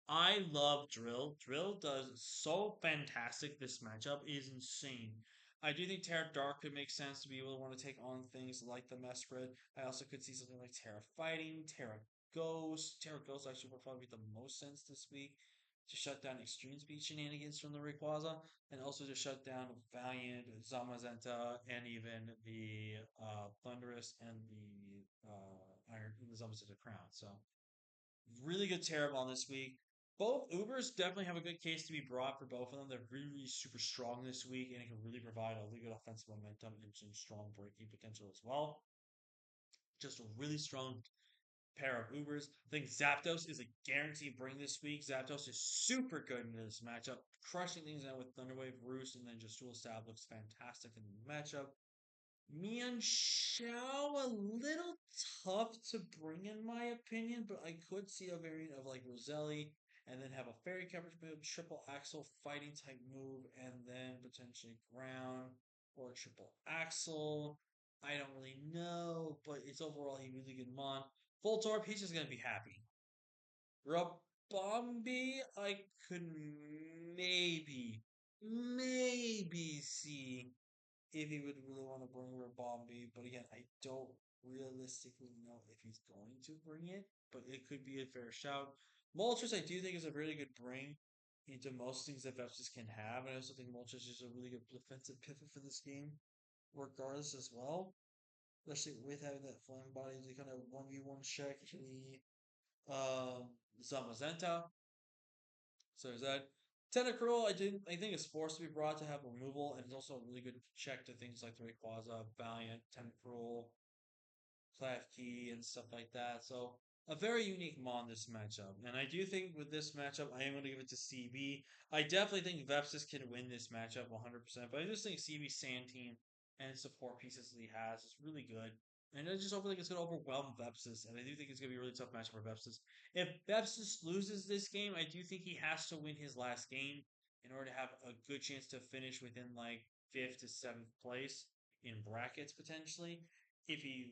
I love Drill. Drill does so fantastic this matchup. It is insane. I do think Terra Dark could make sense to be able to want to take on things like the Mess Spread. I also could see something like Terra Fighting, Terra Ghost. Terra Ghost actually would probably make the most sense this week to shut down extreme speed shenanigans from the Rayquaza, and also to shut down Valiant, Zamazenta, and even the Thunderous and the Iron, the Zamazenta Crown. So really good Terramon this week. Both Ubers definitely have a good case to be brought for both of them. They're really, really super strong this week, and it can really provide a really good offensive momentum and some strong breaking potential as well. Just a really strong pair of Ubers. I think Zapdos is a guaranteed bring this week. Zapdos is super good in this matchup, crushing things out with Thunderwave, Roost, and then just Dual Stab looks fantastic in the matchup. Mian Shao, a little tough to bring in my opinion, but I could see a variant of like Roselli and then have a fairy coverage move, triple axle fighting type move, and then potentially ground or triple axle. I don't really know, but it's overall a really good mon. Voltorb, he's just gonna be happy. Rabombi, I could maybe see if he would really want to bring Rabombi, but again, I don't realistically know if he's going to bring it, but it could be a fair shout. Moltres, I do think is a really good bring into most things that Vepsis can have, and I also think Moltres is a really good defensive pivot for this game, regardless as well. Especially with having that flying body to kind of 1v1 check the Zamazenta. So is that Tentacruel? I think it's forced to be brought to have removal, and it's also a really good check to things like the Rayquaza, Valiant, Tentacruel, Klefki, and stuff like that. So a very unique mon this matchup, and I do think with this matchup, I am going to give it to CB. I definitely think Vepsis can win this matchup 100%, but I just think CB's Sand Team and support pieces that he has is really good. And I just don't think it's going to overwhelm Vepsis, and I do think it's going to be a really tough match for Vepsis. If Vepsis loses this game, I do think he has to win his last game in order to have a good chance to finish within like fifth to seventh place in brackets potentially. If he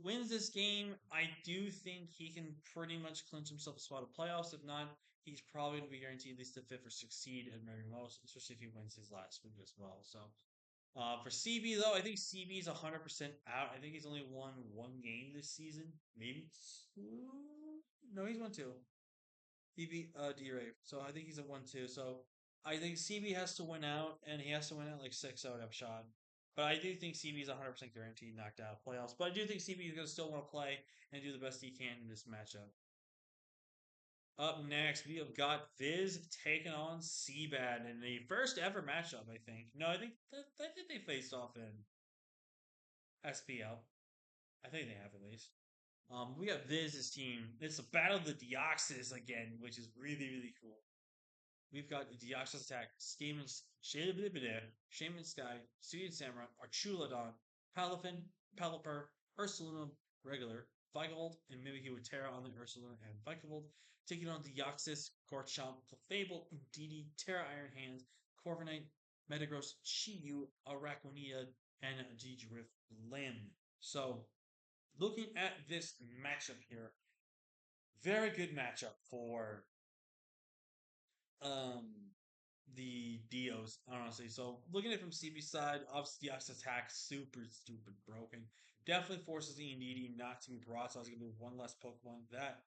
wins this game, I do think he can pretty much clinch himself a spot of playoffs. If not, he's probably going to be guaranteed at least the fifth or sixth seed at very most, especially if he wins his last week as well. So for CB though, I think CB is 100% out. I think he's only won one game this season, maybe two. No, he's won two. He beat D-Ray, so I think he's a 1-2. So I think CB has to win out, and he has to win out like 6-0 upshot. But I do think CB is 100% guaranteed knocked out of playoffs. But I do think CB is going to still want to play and do the best he can in this matchup. Up next, we have got Viz taking on Seabad in the first ever matchup, I think. No, I think they faced off in SPL. I think they have at least. We got Viz's team. It's a battle of the Deoxys again, which is really, really cool. We've got Deoxys Attack, Shaman Sky, Student Samurai, Archulodon, Palafin, Pelipper, Ursaluna Regular, Vikavolt, and Mimikyu with Terra on the Ursaluna and Vikavolt, taking on Deoxys, Garchomp, Clefable, Indeedee, Terra Iron Hands, Corviknight, Metagross, Chiyu, Araquanida, and Dedrift Limb. So, looking at this matchup here, very good matchup for um the Dios, honestly. So looking at it from CB side, obviously the X attack super stupid broken. Definitely forces the Indeedee not to be brought, so I was gonna be one less Pokemon that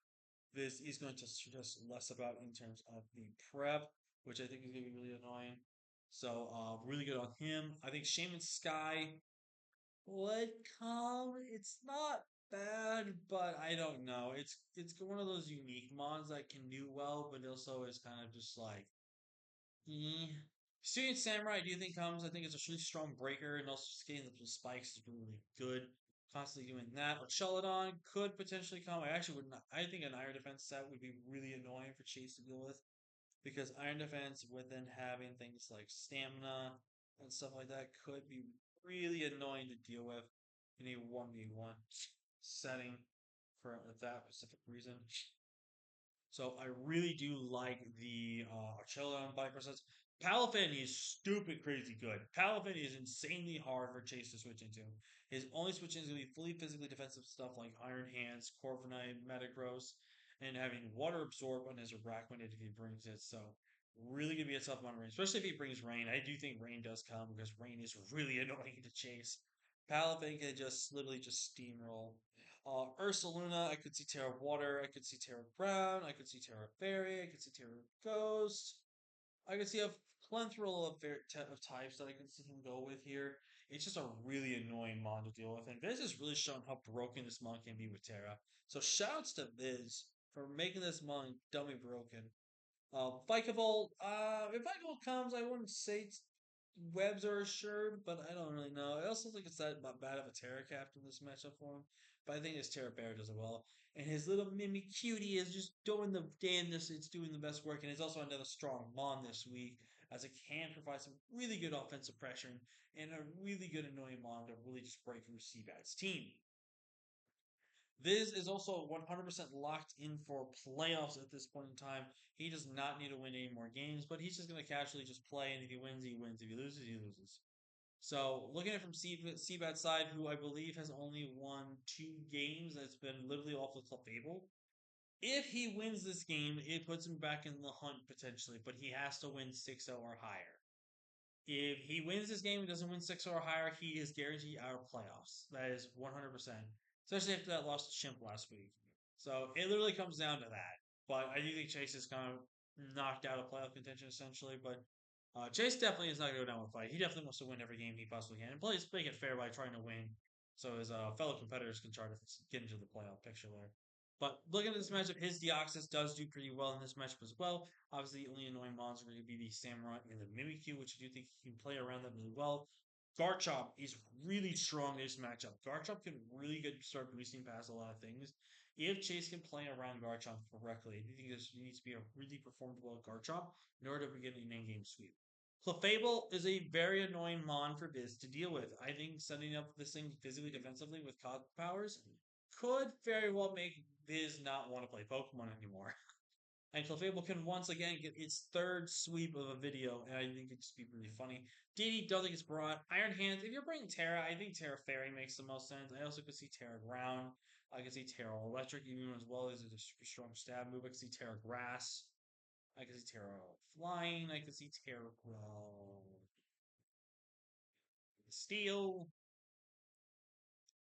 this is going to stress less about in terms of the prep, which I think is gonna be really annoying. So really good on him. I think Shaman Sky would come. It's not bad, but I don't know. It's one of those unique mons that can do well, but also is kind of just like eh. Student Samurai, I do think comes. I think it's a really strong breaker, and also skating the spikes is really good. Constantly doing that. Archelodon could potentially come. I actually would not. I think an Iron Defense set would be really annoying for Chase to deal with because Iron Defense, with then having things like stamina and stuff like that, could be really annoying to deal with in a 1v1 setting for that specific reason. So I really do like the Archilla bike process. Palafin is stupid crazy good. Palafin is insanely hard for Chase to switch into. His only switching is going to be fully physically defensive stuff like Iron Hands, Corviknight, Metagross, and having Water Absorb on his Araquanid if he brings it. So really going to be a tough one to rain, especially if he brings Rain. I do think Rain does come because Rain is really annoying to chase. Palafin can just literally just steamroll Ursaluna, I could see Terra Water, I could see Terra Ground, I could see Terra Fairy, I could see Terra Ghost. I could see a plethora of types that I could see him go with here. It's just a really annoying mon to deal with, and Viz has really shown how broken this mon can be with Terra. So shouts to Viz for making this mon dummy broken. Vikavolt, if Vikavolt comes, I wouldn't say webs are assured, but I don't really know. I also think it's that bad of a Terra captain this matchup for him, but I think his Terra Bear does it well. And his little Mimikyu is just doing the damnedest. It's doing the best work, and it's also another strong Mon this week, as it can provide some really good offensive pressure and a really good annoying Mon to really just break through Seabat's team. Viz is also 100% locked in for playoffs at this point in time. He does not need to win any more games, but he's just going to casually just play, and if he wins, he wins. If he loses, he loses. So, looking at it from Seabat's side, who I believe has only won 2 games, that's been literally off the Clefable. If he wins this game, it puts him back in the hunt potentially, but he has to win 6-0 or higher. If he wins this game and doesn't win 6 or higher, he is guaranteed out of playoffs. That is 100%. Especially after that loss to Chimp last week. So it literally comes down to that. But I do think Chase is kind of knocked out of playoff contention essentially. But Chase definitely is not going to go down with a fight. He definitely wants to win every game he possibly can. And plays make it fair by trying to win so his fellow competitors can try to get into the playoff picture there. But looking at this matchup, his Deoxys does do pretty well in this matchup as well. Obviously, the only annoying monster are going to be the Samurai and the Mimikyu, which I do think he can play around them really well. Garchomp is really strong in this matchup. Garchomp can really good start boosting past a lot of things. If Chase can play around Garchomp correctly, I do think this needs to be a really performable Garchomp in order to get an in-game sweep. Clefable is a very annoying mon for Biz to deal with. I think setting up this thing physically defensively with cog powers could very well make Biz not want to play Pokemon anymore. And Clefable can once again get its third sweep of a video, and I think it'd just be really funny. DD don't think it's brought. Iron Hands, if you're bringing Terra, I think Terra Fairy makes the most sense. I also could see Terra Ground. I could see Terra Electric even as well as a super strong stab move. I could see Terra Grass. I could see Terra Flying. I could see Terra Steel.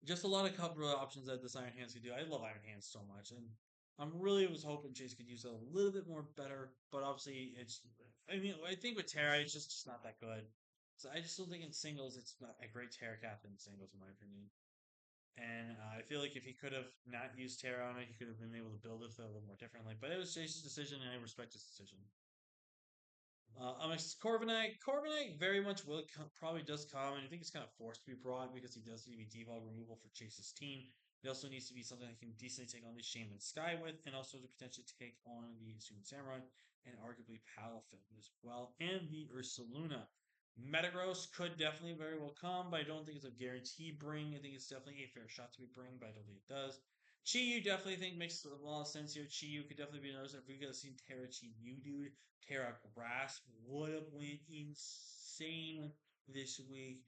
Just a lot of cover options that this Iron Hands could do. I love Iron Hands so much, and I'm really was hoping Chase could use it a little bit more better. But obviously, it's. I mean, I think with Terra, it's just not that good. So I just don't think in singles, it's not a great Terra captain in singles, in my opinion. And I feel like if he could have not used Terra on it, he could have been able to build it a little more differently. But it was Chase's decision, and I respect his decision. Corviknight. Corviknight very much probably does come, and I think it's kind of forced to be brought because he does need to be devog removal for Chase's team. It also needs to be something that can decently take on the Shaman Sky with, and also to potentially take on the Student Samurai and arguably Palafin as well, and the Ursaluna. Metagross could definitely very well come, but I don't think it's a guarantee bring. I think it's definitely a fair shot to be bring, but I don't think it does. Chi definitely think makes a lot of sense here. Chi could definitely be another. If we could have seen Terra Chi dude, Terra Grass would have went insane insane this week,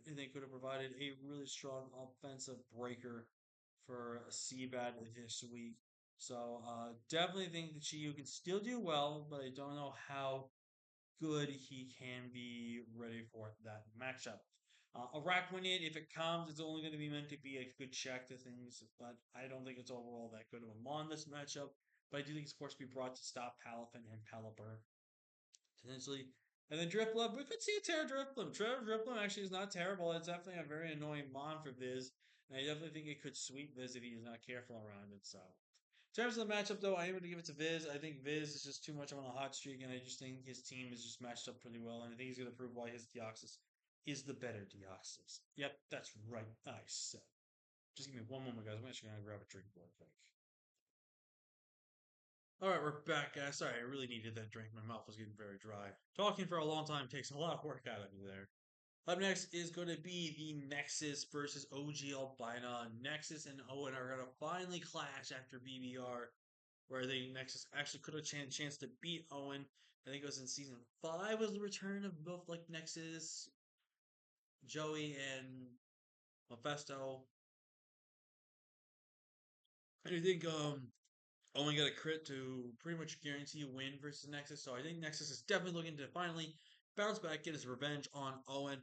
and they could have provided a really strong offensive breaker for Seabad this week. So definitely think that Chiyu can still do well, but I don't know how good he can be ready for that matchup. Iraq winning, if it comes, it's only going to be meant to be a good check to things, but I don't think it's overall that good of a mon this matchup. But I do think it's forced to be brought to stop Palafin and Pelipper potentially. And then Drifblim, we could see a Terra Drifblim. Terra Drifblim actually is not terrible. It's definitely a very annoying mon for Viz. And I definitely think it could sweep Viz if he is not careful around it. So, in terms of the matchup, though, I am going to give it to Viz. I think Viz is just too much on a hot streak, and I just think his team is just matched up pretty well. And I think he's going to prove why his Deoxys is the better Deoxys. Yep, that's right. I said. Just give me one moment, guys. I'm actually going to grab a drink real quick. All right, we're back, guys. Sorry, I really needed that drink. My mouth was getting very dry. Talking for a long time takes a lot of work out of me there. Up next is going to be the Nexus versus OG Albina. Nexus and Owen are going to finally clash after BBR, where the Nexus actually could have chance to beat Owen. I think it was in season 5 was the return of both like Nexus, Joey, and Mephisto. I think Owen got a crit to pretty much guarantee a win versus Nexus. So I think Nexus is definitely looking to finally bounce back, get his revenge on Owen.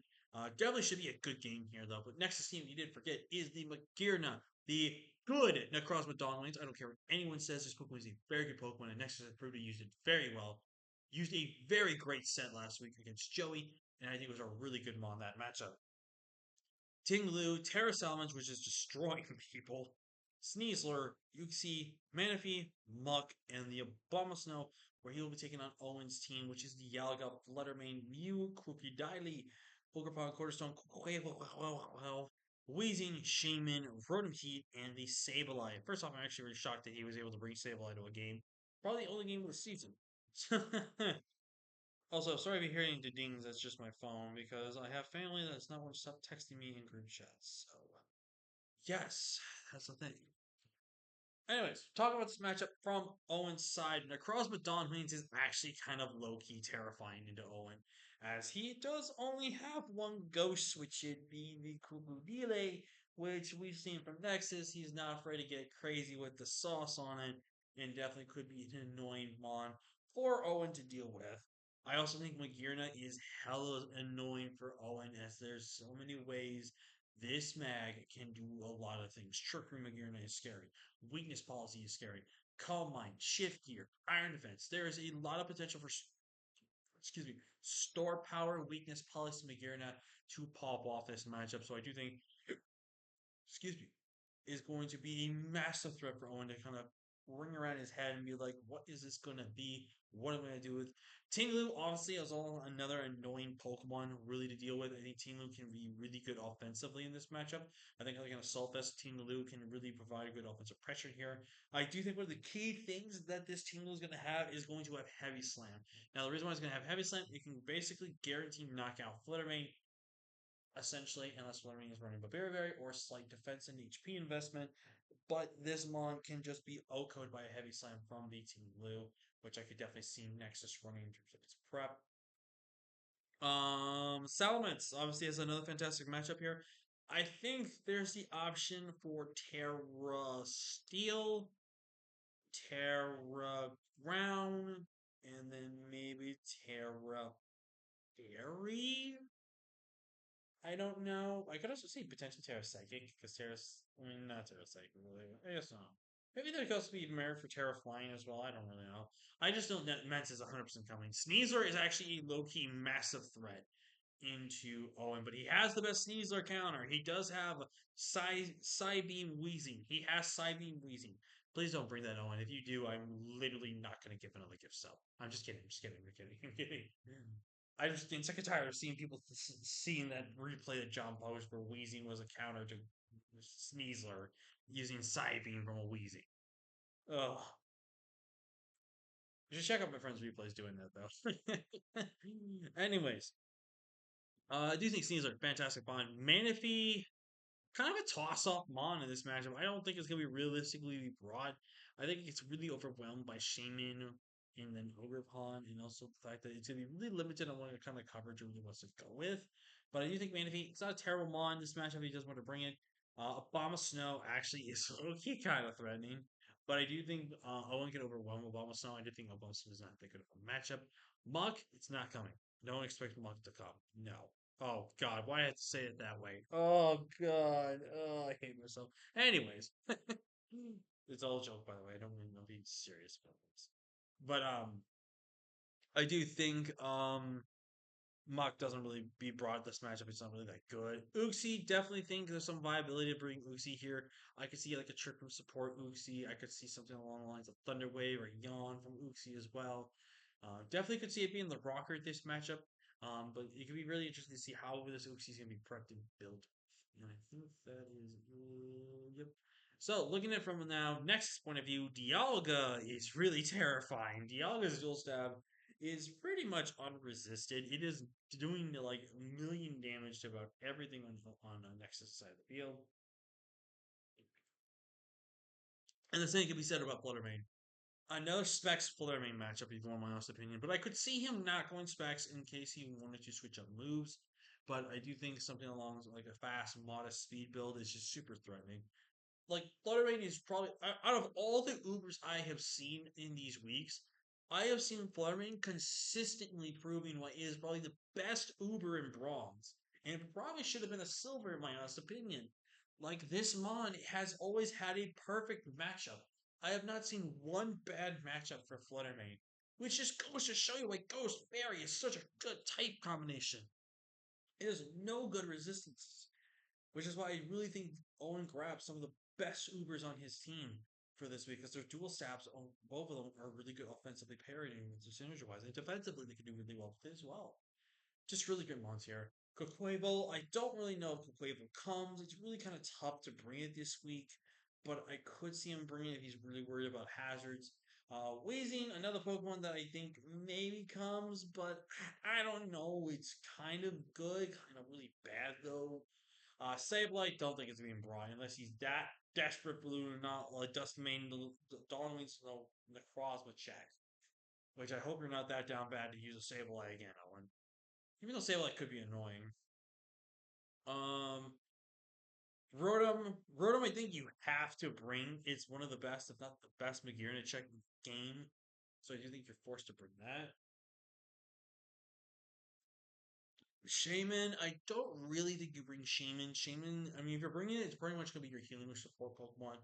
Definitely should be a good game here, though. But Nexus team, you did forget, is the Magirna, the good Necros with Dawn Lanes. I don't care what anyone says. This Pokemon is a very good Pokemon, and Nexus has proved to use it very well. Used a very great set last week against Joey, and I think it was a really good Mon that matchup. Ting Lu, Terra Salamence, which is destroying people. Sneasler, Uxie, Manaphy, Muck, and the Abomasnow, where he will be taking on Owen's team, which is the Yalaga, Fluttermane, Mew, Krookodile, Pokemon, Quarterstone, Wheezing, Shaman, Rotom Heat, and the Sableye. First off, I'm actually really shocked that he was able to bring Sableye to a game. Probably the only game of the season. Also, sorry if you're hearing the dings, that's just my phone because I have family that's not going to stop texting me in group chats. So, yes, that's the thing. Anyways, talk about this matchup from Owen's side. Necros with Don Haynes is actually kind of low key terrifying into Owen, as he does only have one ghost, which should be the Krookodile, which we've seen from Nexus. He's not afraid to get crazy with the sauce on it, and definitely could be an annoying Mon for Owen to deal with. I also think Magirna is hella annoying for Owen, as there's so many ways this mag can do a lot of things. Trickery Magirna is scary. Weakness policy is scary. Calm mind, shift gear, iron defense. There is a lot of potential for, excuse me, store power, weakness policy Magirna to pop off this matchup. So I do think, excuse me, is going to be a massive threat for Owen to kind of ring around his head and be like, what is this going to be? What am I going to do with Tinglu? Obviously, is all another annoying Pokemon really to deal with. I think Tinglu can be really good offensively in this matchup. I think like an Assault Vest, Tinglu can really provide good offensive pressure here. I do think one of the key things that this Tinglu is going to have is going to have Heavy Slam. Now, the reason why it's going to have Heavy Slam, it can basically guarantee knockout Fluttermane essentially, unless Flaring is running Berry or slight defense and HP investment. But this Mon can just be OHKO'd by a heavy slam from the Team Blue, which I could definitely see Nexus running in terms of its prep. Salamence obviously has another fantastic matchup here. I think there's the option for Terra Steel, Terra Ground, and then maybe Terra Fairy. I don't know. I could also see potentially Terra Psychic because Terra's, I mean, not Terra Psychic, really. I guess not. Maybe there could also be merit for Terra Flying as well. I don't really know. I just know that Mence is 100% coming. Sneasler is actually a low key massive threat into Owen, but he has the best Sneasler counter. He does have Psybeam Wheezing. He has Psybeam Wheezing. Please don't bring that Owen. If you do, I'm literally not going to give another gift sub. I'm just kidding. I'm just kidding. I'm kidding. I'm kidding. I just getting sick and tired of seeing people seeing that replay that John posted where Wheezing was a counter to Sneasler using Psybeam from a Wheezing. Ugh. You should check out my friend's replays doing that though. Anyways, I do think Sneasler fantastic bond. Manaphy, kind of a toss-off Mon in this matchup. I don't think it's gonna be realistically broad. I think it's really overwhelmed by Shaman and then Ogerpon, and also the fact that it's going to be really limited on what kind of coverage it really wants to go with. But I do think Manaphy, it's not a terrible mon. This matchup, he does want to bring it. Obama Snow actually is okay, kind of threatening. But I do think Owen can overwhelm Obama Snow. I do think Obama Snow is not that good of a matchup. Muck, it's not coming. No one expects Muck to come. No. Oh God, why I have to say it that way? Oh God, oh I hate myself. Anyways, it's all a joke, by the way. I don't mean I'm being serious about this, but I do think Muck doesn't really be brought this matchup. It's not really that good. Uxie, definitely think there's some viability to bring Uxie here. I could see like a trick from support Uxie. I could see something along the lines of Thunder Wave or Yawn from Uxie as well. Definitely could see it being the rocker this matchup. But it could be really interesting to see how this Uxie is going to be prepped and built. And I think that is yep. So looking at it from now next point of view, Dialga is really terrifying. Dialga's dual stab is pretty much unresisted. It is doing like a million damage to about everything on the Nexus side of the field. And the same can be said about Fluttermane. Another Specs Fluttermane matchup, if you want my honest opinion. But I could see him not going Specs in case he wanted to switch up moves. But I do think something along like a fast, modest speed build is just super threatening. Like Fluttermane is probably out of all the Ubers I have seen in these weeks, I have seen Fluttermane consistently proving what is probably the best Uber in bronze, and it probably should have been a silver in my honest opinion. Like this Mon has always had a perfect matchup. I have not seen one bad matchup for Fluttermane, which just goes to show you why Ghost Fairy is such a good type combination. It has no good resistances, which is why I really think Owen grabbed some of the best Ubers on his team for this week because their dual stabs, both of them are really good offensively parrying synergy wise, and defensively they can do really well with it as well. Just really good ones here. Coquavo, I don't really know if Coquavo comes. It's really kind of tough to bring it this week, but I could see him bringing it if he's really worried about hazards. Wheezing, another Pokemon that I think maybe comes, but I don't know. It's kind of good, kind of really bad though. Sableye, don't think it's being brought unless he's that desperate blue or not like Dustmane, Darling's no Necroz with check. Which I hope you're not that down bad to use a Sableye again, Owen. Even though Sableye could be annoying. Um, Rotom, I think you have to bring. It's one of the best, if not the best, Magearna check game. So I do think you're forced to bring that. Shaman, I don't really think you bring Shaman. Shaman, I mean, if you're bringing it, it's pretty much going to be your healing or support Pokemon.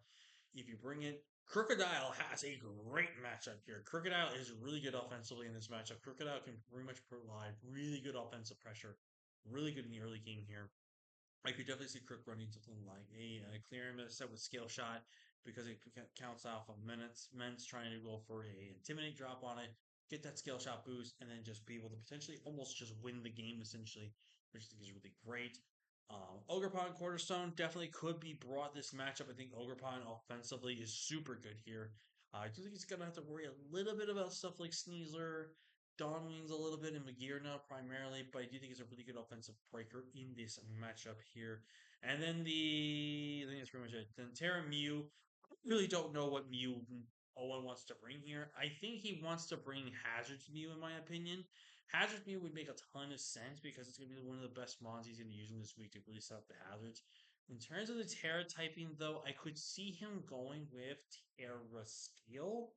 If you bring it, Crocodile has a great matchup here. Crocodile is really good offensively in this matchup. Crocodile can pretty much provide really good offensive pressure, really good in the early game here. I could definitely see Crook running something like a clear set with scale shot because it counts off of minutes. Men's trying to go for a intimidate drop on it, get that scale shot boost, and then just be able to potentially almost just win the game essentially, which I think is really great. Ogerpon Quarterstone definitely could be brought this matchup. I think Ogerpon offensively is super good here. I do think he's gonna have to worry a little bit about stuff like Sneasler, Dawn Wings a little bit, and Magearna primarily, but I do think he's a really good offensive breaker in this matchup here. And then I think that's pretty much it. Then Terra Mew, I really don't know what Mew Owen wants to bring here. I think he wants to bring Hazard's Mew, in my opinion. Hazard's Mew would make a ton of sense because it's going to be one of the best mons he's going to use in this week to really set up the hazards. In terms of the Terra typing, though, I could see him going with Terra Scale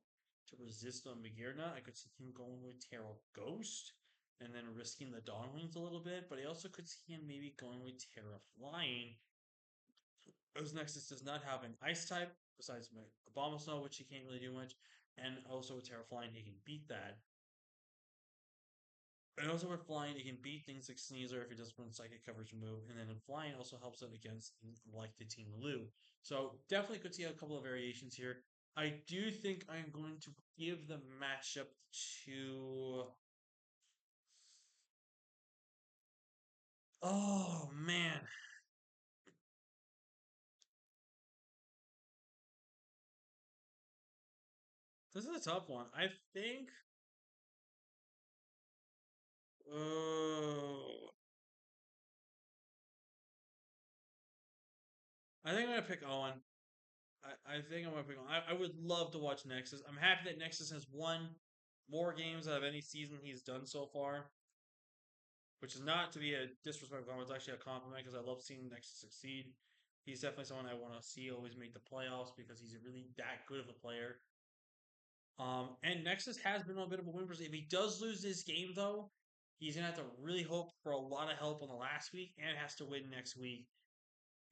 to resist on Magearna. I could see him going with Terra Ghost and then risking the Dawn Wings a little bit, but I also could see him maybe going with Terra Flying. Those Nexus does not have an Ice type, besides Abomasnow, which he can't really do much, and also with Terra Flying, he can beat that. And also with flying, it can beat things like Sneasler if it does one psychic coverage move, and then flying also helps it against like the Team Lu. So definitely could see a couple of variations here. I do think I'm going to give the matchup to. Oh man, this is a tough one. Think. Uh, I think I'm gonna pick Owen. I think I'm gonna pick Owen. I would love to watch Nexus. I'm happy that Nexus has won. more games out of any season he's done so far, which is not to be a disrespectful comment. It's actually a compliment because I love seeing Nexus succeed. He's definitely someone I want to see always make the playoffs because he's really that good of a player. And Nexus has been on a bit of a win. If he does lose this game, though, he's gonna have to really hope for a lot of help on the last week, and has to win next week,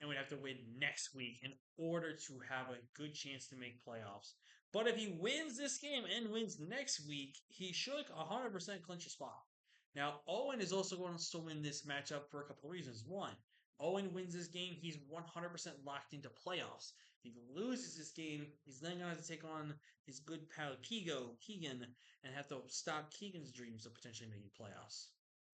and would have to win next week in order to have a good chance to make playoffs. But if he wins this game and wins next week, he should 100% clinch a spot. Now, Owen is also going to still win this matchup for a couple of reasons. One, Owen wins this game, he's 100% locked into playoffs. If he loses this game, he's then going to have to take on his good pal Keegan, and have to stop Keegan's dreams of potentially making playoffs.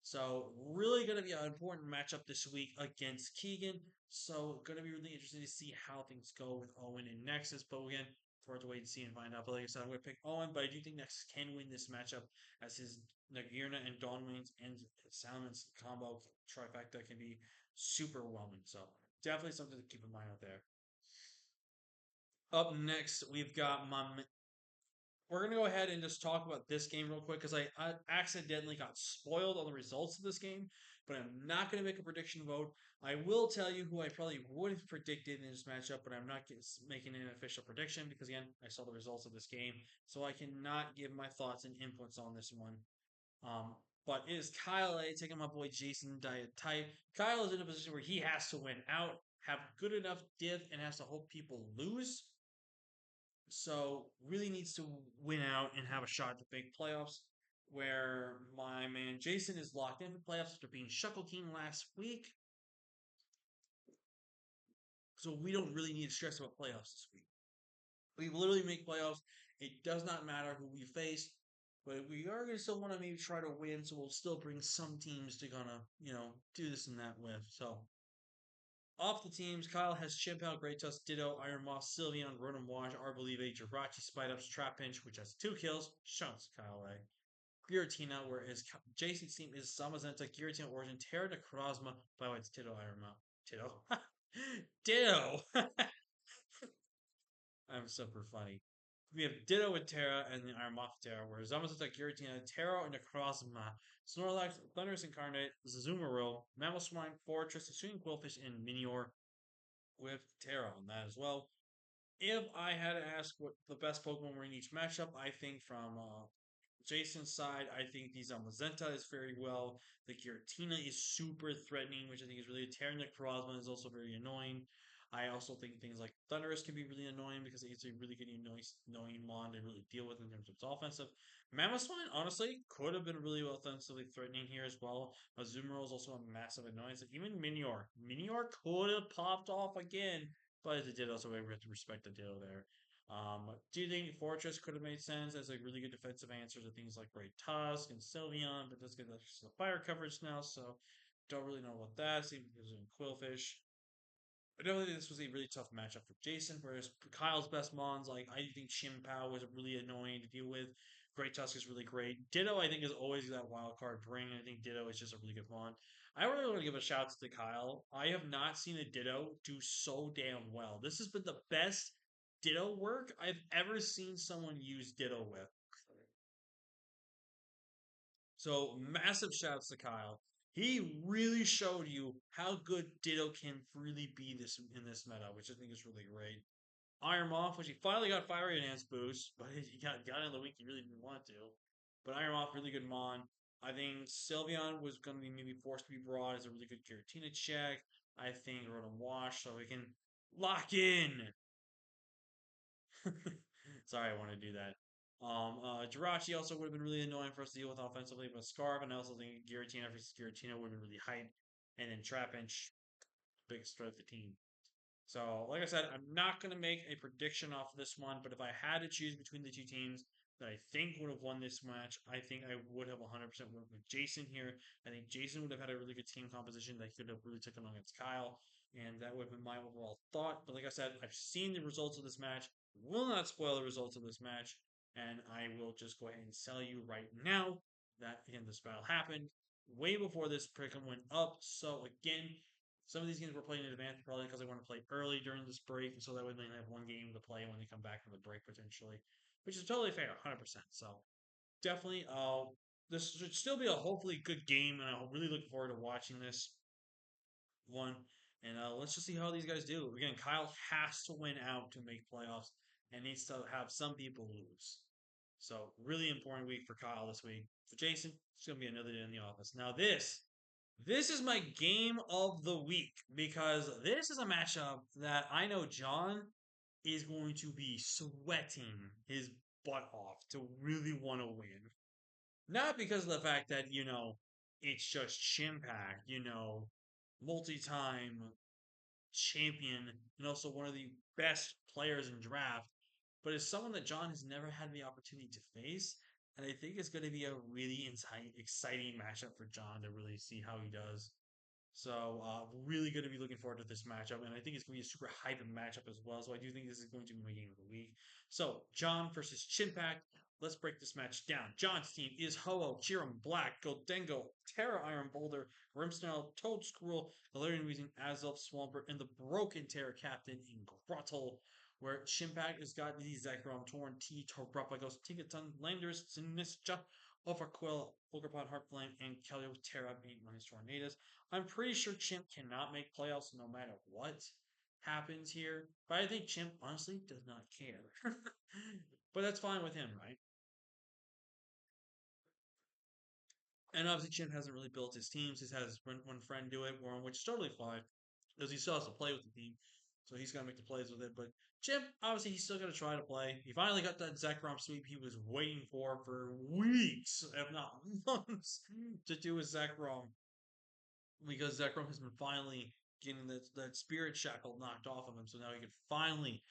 So, really going to be an important matchup this week against Keegan. So, going to be really interesting to see how things go with Owen and Nexus. But again, we'll have to wait and see and find out. But like I said, I'm going to pick Owen, but I do think Nexus can win this matchup as his Nagirna and Dawn Wayne's and Salmon's combo trifecta can be super overwhelming. So, definitely something to keep in mind out there. Up next, we've got my we're gonna go ahead and just talk about this game real quick because I accidentally got spoiled on the results of this game, but I'm not gonna make a prediction vote. I will tell you who I probably would have predicted in this matchup, but I'm not making an official prediction because again, I saw the results of this game, so I cannot give my thoughts and inputs on this one. Um, but it is Kyle A taking my boy Jason Diet type. Kyle is in a position where he has to win out, have good enough div, and has to hope people lose. So really needs to win out and have a shot at the big playoffs. Where my man Jason is locked in for playoffs after being Shuckle King last week. So we don't really need to stress about playoffs this week. We literally make playoffs. It does not matter who we face, but we are going to still want to maybe try to win. So we'll still bring some teams to gonna do this and that with. So off the teams, Kyle has Chimpel, Great Tusk, Ditto, Iron Moss, Sylveon, Rotom Wash, Arbolive, Jirachi, Spite Ups, Trap Pinch, which has 2 kills. Shunts Kyle A. Giratina, whereas Jason's team is Samazenta, Giratina Origin, Terra Necrozma, by the way, it's Ditto Iron Mouse. Ditto. Ditto! I'm super funny. We have Ditto with Terra and the Iron Moth Terra, whereas Zamazenta, Giratina, Terra, and Necrozma, Snorlax, Thunderous Incarnate, Zazumarill, Mamoswine, Fortress, Swing Quillfish, and Minior with Terra on that as well. If I had to ask what the best Pokemon were in each matchup, I think from Jason's side, I think the Zamazenta is very well. The Giratina is super threatening, which I think is really Terran Necrozma is also very annoying. I also think things like Thunderous can be really annoying because it's a really good annoying mon to really deal with in terms of its offensive. Mamoswine, honestly, could have been really offensively threatening here as well. Azumarill is also a massive annoyance. Even Minior. Minior could have popped off again, but it did also we have to respect the Ditto there. Do you think Fortress could have made sense as a really good defensive answer to things like Great Tusk and Sylveon, but does get the fire coverage now, so don't really know about that. Same because in Quillfish. I definitely think this was a really tough matchup for Jason, whereas Kyle's best mons, like I think Chimpao was really annoying to deal with. Great Tusk is really great. Ditto, I think, is always that wild card bring. I think Ditto is just a really good mon. I really want to give a shout out to Kyle. I have not seen a Ditto do so damn well. This has been the best Ditto work I've ever seen someone use Ditto with. So massive shouts to Kyle. He really showed you how good Ditto can really be this in this meta, which I think is really great. Iron Moth, which he finally got Fire Enhance boost, but he got in the week he really didn't want to. But Iron Moth, really good mon. I think Sylveon was going to be maybe forced to be brought as a really good Giratina check. I think Rotom Wash, so we can lock in. Sorry, I want to do that. Jirachi also would have been really annoying for us to deal with offensively, but Scarf and I also think Giratina versus Giratina would have been really hype. And then Trapinch, big strength of the team. So, like I said, I'm not going to make a prediction off of this one, but if I had to choose between the two teams that I think would have won this match, I think I would have 100% went with Jason here. I think Jason would have had a really good team composition that could have really taken on against Kyle, and that would have been my overall thought. But like I said, I've seen the results of this match, will not spoil the results of this match, and I will just go ahead and tell you right now that, again, this battle happened way before this pick'em went up. So, again, some of these games were playing in advance probably because they want to play early during this break, and so that way they have one game to play when they come back from the break potentially, which is totally fair, 100%. So definitely. This should still be a hopefully good game, and I'm really looking forward to watching this one. And let's just see how these guys do. Again, Kyle has to win out to make playoffs and needs to have some people lose. So, really important week for Kyle this week. For Jason, it's going to be another day in the office. Now, this is my game of the week because this is a matchup that I know John is going to be sweating his butt off to really want to win. Not because of the fact that, it's just Chimpact, multi time champion and also one of the best players in draft, but it's someone that John has never had the opportunity to face. And I think it's going to be a really exciting matchup for John to really see how he does. So, really going to be looking forward to this matchup, and I think it's going to be a super hype matchup as well. So, I do think this is going to be my game of the week. So, John versus Chimpact. Let's break this match down. John's team is Ho-Oh, Chiram, Black, Goldengo, Terra Iron Boulder, Grimsnarl, Toad Squirrel, Galarian Weezing, Azelf, Swampert, and the Broken Terra Captain in Grottle, where Chimpact has got the Zekrom, Torn, T, Torbrapagos, Tinkaton, Landers, Sinistra, Overquill, Ogerpod, Heartflame, and Kelly with Terra beat on his Tornadoes. I'm pretty sure Chimp cannot make playoffs no matter what happens here. But I think Chimp honestly does not care. But that's fine with him, right? And obviously Chimp hasn't really built his teams. He's had his one friend do it, Warren, which is totally fine. Because he still has to play with the team. So he's got to make the plays with it. But Chimp, obviously, he's still got to try to play. He finally got that Zekrom sweep he was waiting for weeks, if not months, to do his Zekrom because Zekrom has been finally getting that spirit shackle knocked off of him, so now he can finally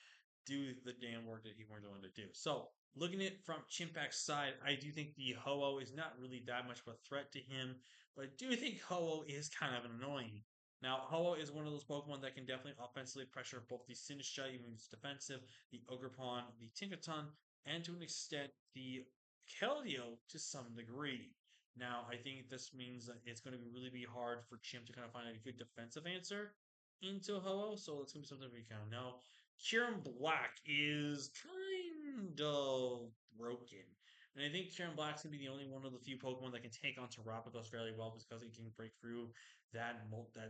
do the damn work that he wanted to do. So, looking at it from Chimpac's side, I do think the Ho-Oh is not really that much of a threat to him, but I do think Ho-Oh is kind of annoying. Now, Ho-Oh is one of those Pokemon that can definitely offensively pressure both the Sinistcha, even if it's defensive, the Ogerpon, the Tinkaton, and to an extent, the Keldeo to some degree. Now, I think this means that it's going to really be hard for Chimp to kind of find a good defensive answer into Ho-Oh, so it's going to be something we kind of know. Kieran Black is kind of broken. And I think Kieran Black's going to be the only one of the few Pokemon that can take on Terapagos fairly well because he can break through that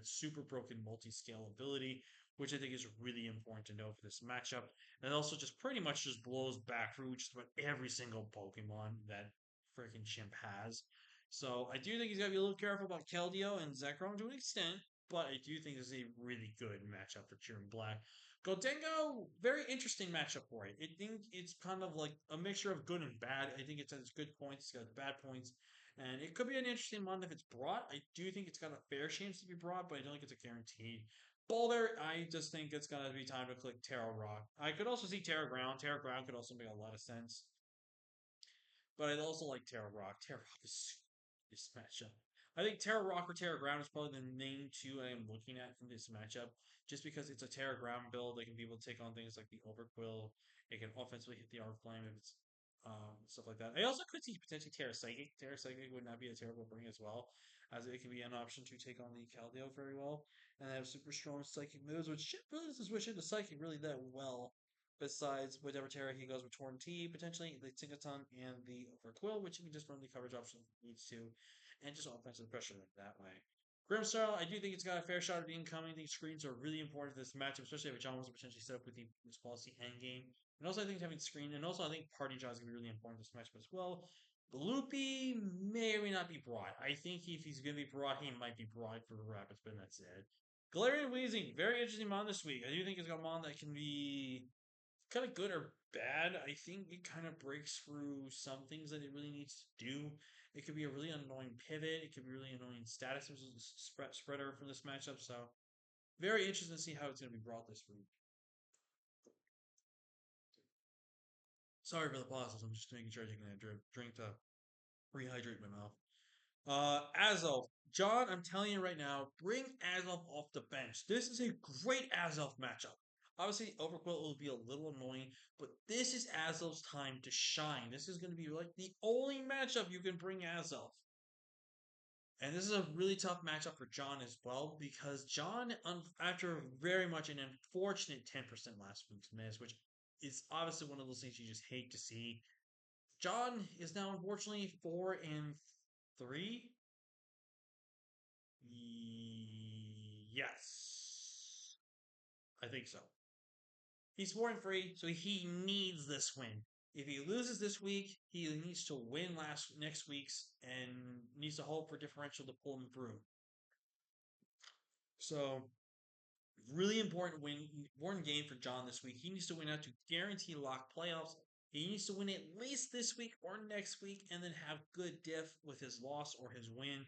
super broken multi-scale ability, which I think is really important to know for this matchup. And it also just pretty much just blows back through just about every single Pokemon that freaking Chimp has. So I do think he's got to be a little careful about Keldeo and Zekrom to an extent, but I do think this is a really good matchup for Kieran Black. Goldengo, very interesting matchup for it. I think it's kind of like a mixture of good and bad. I think it has good points, it's got bad points, and it could be an interesting one if it's brought. I do think it's got a fair chance to be brought, but I don't think it's a guarantee. Boulder, I just think it's gonna be time to click Terra Rock. I could also see Terra Ground. Terra Ground could also make a lot of sense. But I also like Terra Rock. Terra Rock is this matchup. I think Terra Rock or Terra Ground is probably the main two I am looking at in this matchup, just because it's a Terra Ground build. They can be able to take on things like the Overquill. It can offensively hit the Arc Flame if it's stuff like that. I also could see potentially Terra Psychic. Terra Psychic would not be a terrible bring as well, as it can be an option to take on the Caldeo very well. And they have super strong Psychic moves, which really doesn't switch into Psychic really that well. Besides whatever Terra he goes with Torn T, potentially the Tinkaton and the Overquill, which you can just run the coverage option if it needs to, and just offensive pressure that way. Grimstar, I do think it's got a fair shot at being coming. These screens are really important to this matchup, especially if John wants to potentially set up with the this policy endgame. And also, I think having screen, and also I think Party John is going to be really important in this matchup as well. Loopy may or may not be brought. I think if he's going to be brought, he might be brought for the Rapids, but that's it. Galarian Weezing, very interesting mon this week. I do think it's got a mon that can be kind of good or bad. I think it kind of breaks through some things that it really needs to do. It could be a really annoying pivot. It could be really annoying status spreader from this matchup. So very interested to see how it's going to be brought this week. Sorry for the pauses. I'm just making sure I take a drink to rehydrate my mouth. Azelf. John, I'm telling you right now, bring Azelf off the bench. This is a great Azelf matchup. Obviously, Overquill will be a little annoying, but this is Azelf's time to shine. This is going to be like the only matchup you can bring Azelf. And this is a really tough matchup for John as well because John, after very much an unfortunate 10% last week's miss, which is obviously one of those things you just hate to see, John is now unfortunately 4-3. Yes, I think so. He's 4-3, so he needs this win. If he loses this week, he needs to win last next week's and needs to hope for differential to pull him through. So really important game for John this week. He needs to win out to guarantee lock playoffs. He needs to win at least this week or next week, and then have good diff with his loss or his win,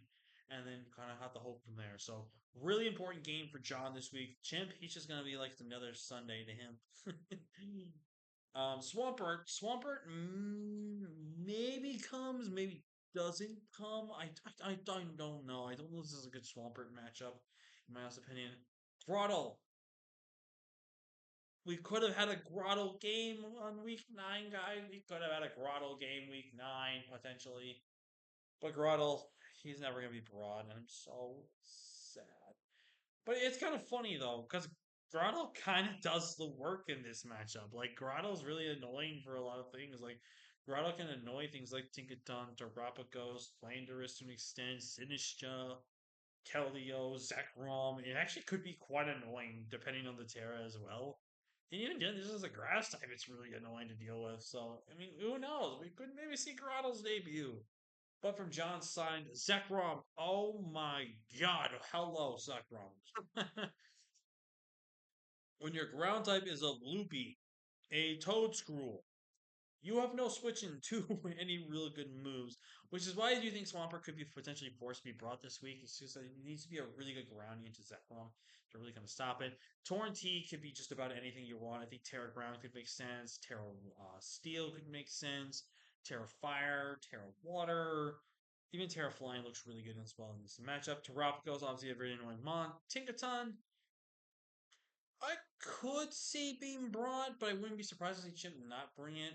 and then kind of have the hope from there. So really important game for John this week. Champ Peach is going to be like another Sunday to him. Swampert maybe comes, maybe doesn't come. I don't know. I don't know if this is a good Swampert matchup, in my honest opinion. Throttle. We could have had a Grotto game on week 9, guys. We could have had a Grotto game week 9, potentially. But Grotto, he's never going to be broad, and I'm so sad. But it's kind of funny, though, because Grotto kind of does the work in this matchup. Like, Grotto's really annoying for a lot of things. Like, Grotto can annoy things like Tinkaton, Terrapagos, Flanders to an extent, Sinistra, Keldeo, Zekrom. It actually could be quite annoying depending on the Terra as well. And even then, this is a grass type, it's really annoying to deal with. So, I mean, who knows? We could maybe see Grotto's debut. But from John's side, Zekrom. Oh my god. Hello, Zekrom. When your ground type is a Loopy, a Toedscruel, you have no switching to any real good moves, which is why I do think Swampert could be potentially forced to be brought this week. It's just that it needs to be a really good grounding into Zekrom to really kind of stop it. Torn T could be just about anything you want. I think Terra Ground could make sense. Terra Steel could make sense. Terra Fire, Terra Water. Even Terra Flying looks really good as well in this matchup. Terrapico's obviously a very annoying mon. Tinkaton, I could see being brought, but I wouldn't be surprised to see Chip not bring it.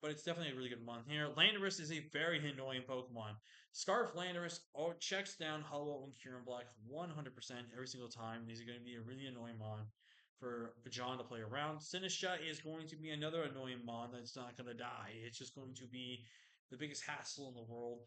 But it's definitely a really good month here. Landorus is a very annoying Pokemon. Scarf Landorus checks down Hollow and Kieran Black 100% every single time. These are going to be a really annoying mon for John to play around. Sinistra is going to be another annoying mon that's not going to die. It's just going to be the biggest hassle in the world.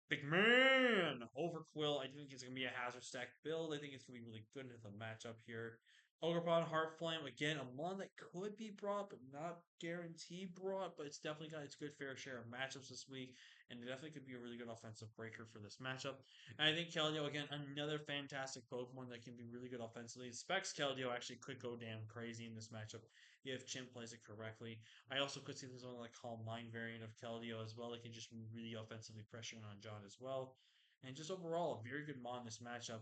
Big man! Overquill, I think it's going to be a hazard stack build. I think it's going to be really good in the matchup here. Ogerpon, Heart Flame, again, a mon that could be brought, but not guaranteed brought, but it's definitely got its good fair share of matchups this week, and it definitely could be a really good offensive breaker for this matchup. And I think Keldeo, again, another fantastic Pokemon that can be really good offensively. Specs Keldeo actually could go damn crazy in this matchup if Chimp plays it correctly. I also could see this one like Calm Mind variant of Keldeo as well. That can just be really offensively pressuring on John as well. And just overall, a very good mon in this matchup.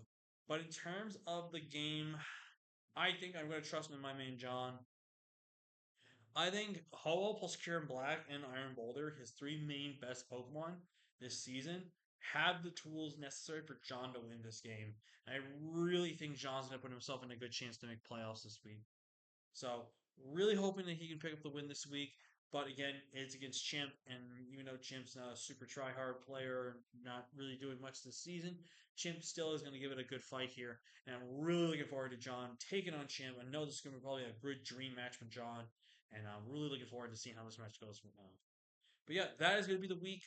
But in terms of the game, I think I'm going to trust in my main John. I think Ho-Oh plus Kieran Black and Iron Boulder, his three main best Pokemon this season, have the tools necessary for John to win this game. And I really think John's going to put himself in a good chance to make playoffs this week. So really hoping that he can pick up the win this week. But again, it's against Chimp, and even though Chimp's not a super try hard player, not really doing much this season, Chimp still is going to give it a good fight here. And I'm really looking forward to John taking on Chimp. I know this is going to be probably a good dream match for John, and I'm really looking forward to seeing how this match goes from now. But yeah, that is going to be the week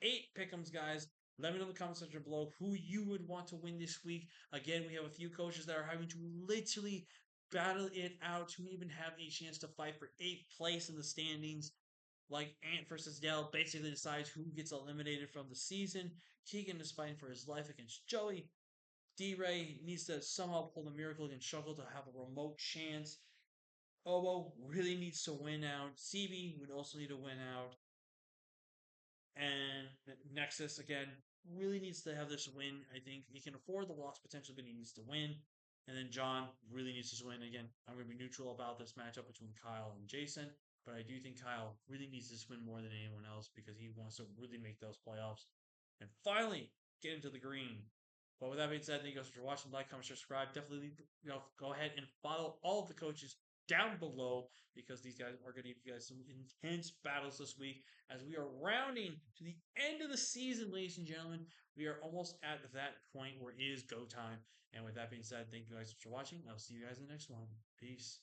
8 pick'ems, guys. Let me know in the comment section below who you would want to win this week. Again, we have a few coaches that are having to literally battle it out to even have a chance to fight for 8th place in the standings. Like Ant versus Dell basically decides who gets eliminated from the season. Keegan is fighting for his life against Joey. D-Ray needs to somehow pull the miracle against Shuckle to have a remote chance. Obo really needs to win out. CB would also need to win out. And Nexus, again, really needs to have this win. I think he can afford the loss potentially, but he needs to win. And then John really needs to win. Again, I'm going to be neutral about this matchup between Kyle and Jason, but I do think Kyle really needs this win more than anyone else because he wants to really make those playoffs and finally get into the green. But with that being said, thank you guys for watching. Like, comment, subscribe. Definitely, go ahead and follow all of the coaches down below because these guys are going to give you guys some intense battles this week as we are rounding to the end of the season, ladies and gentlemen. We are almost at that point where it is go time. And with that being said, thank you guys for watching. I'll see you guys in the next one. Peace.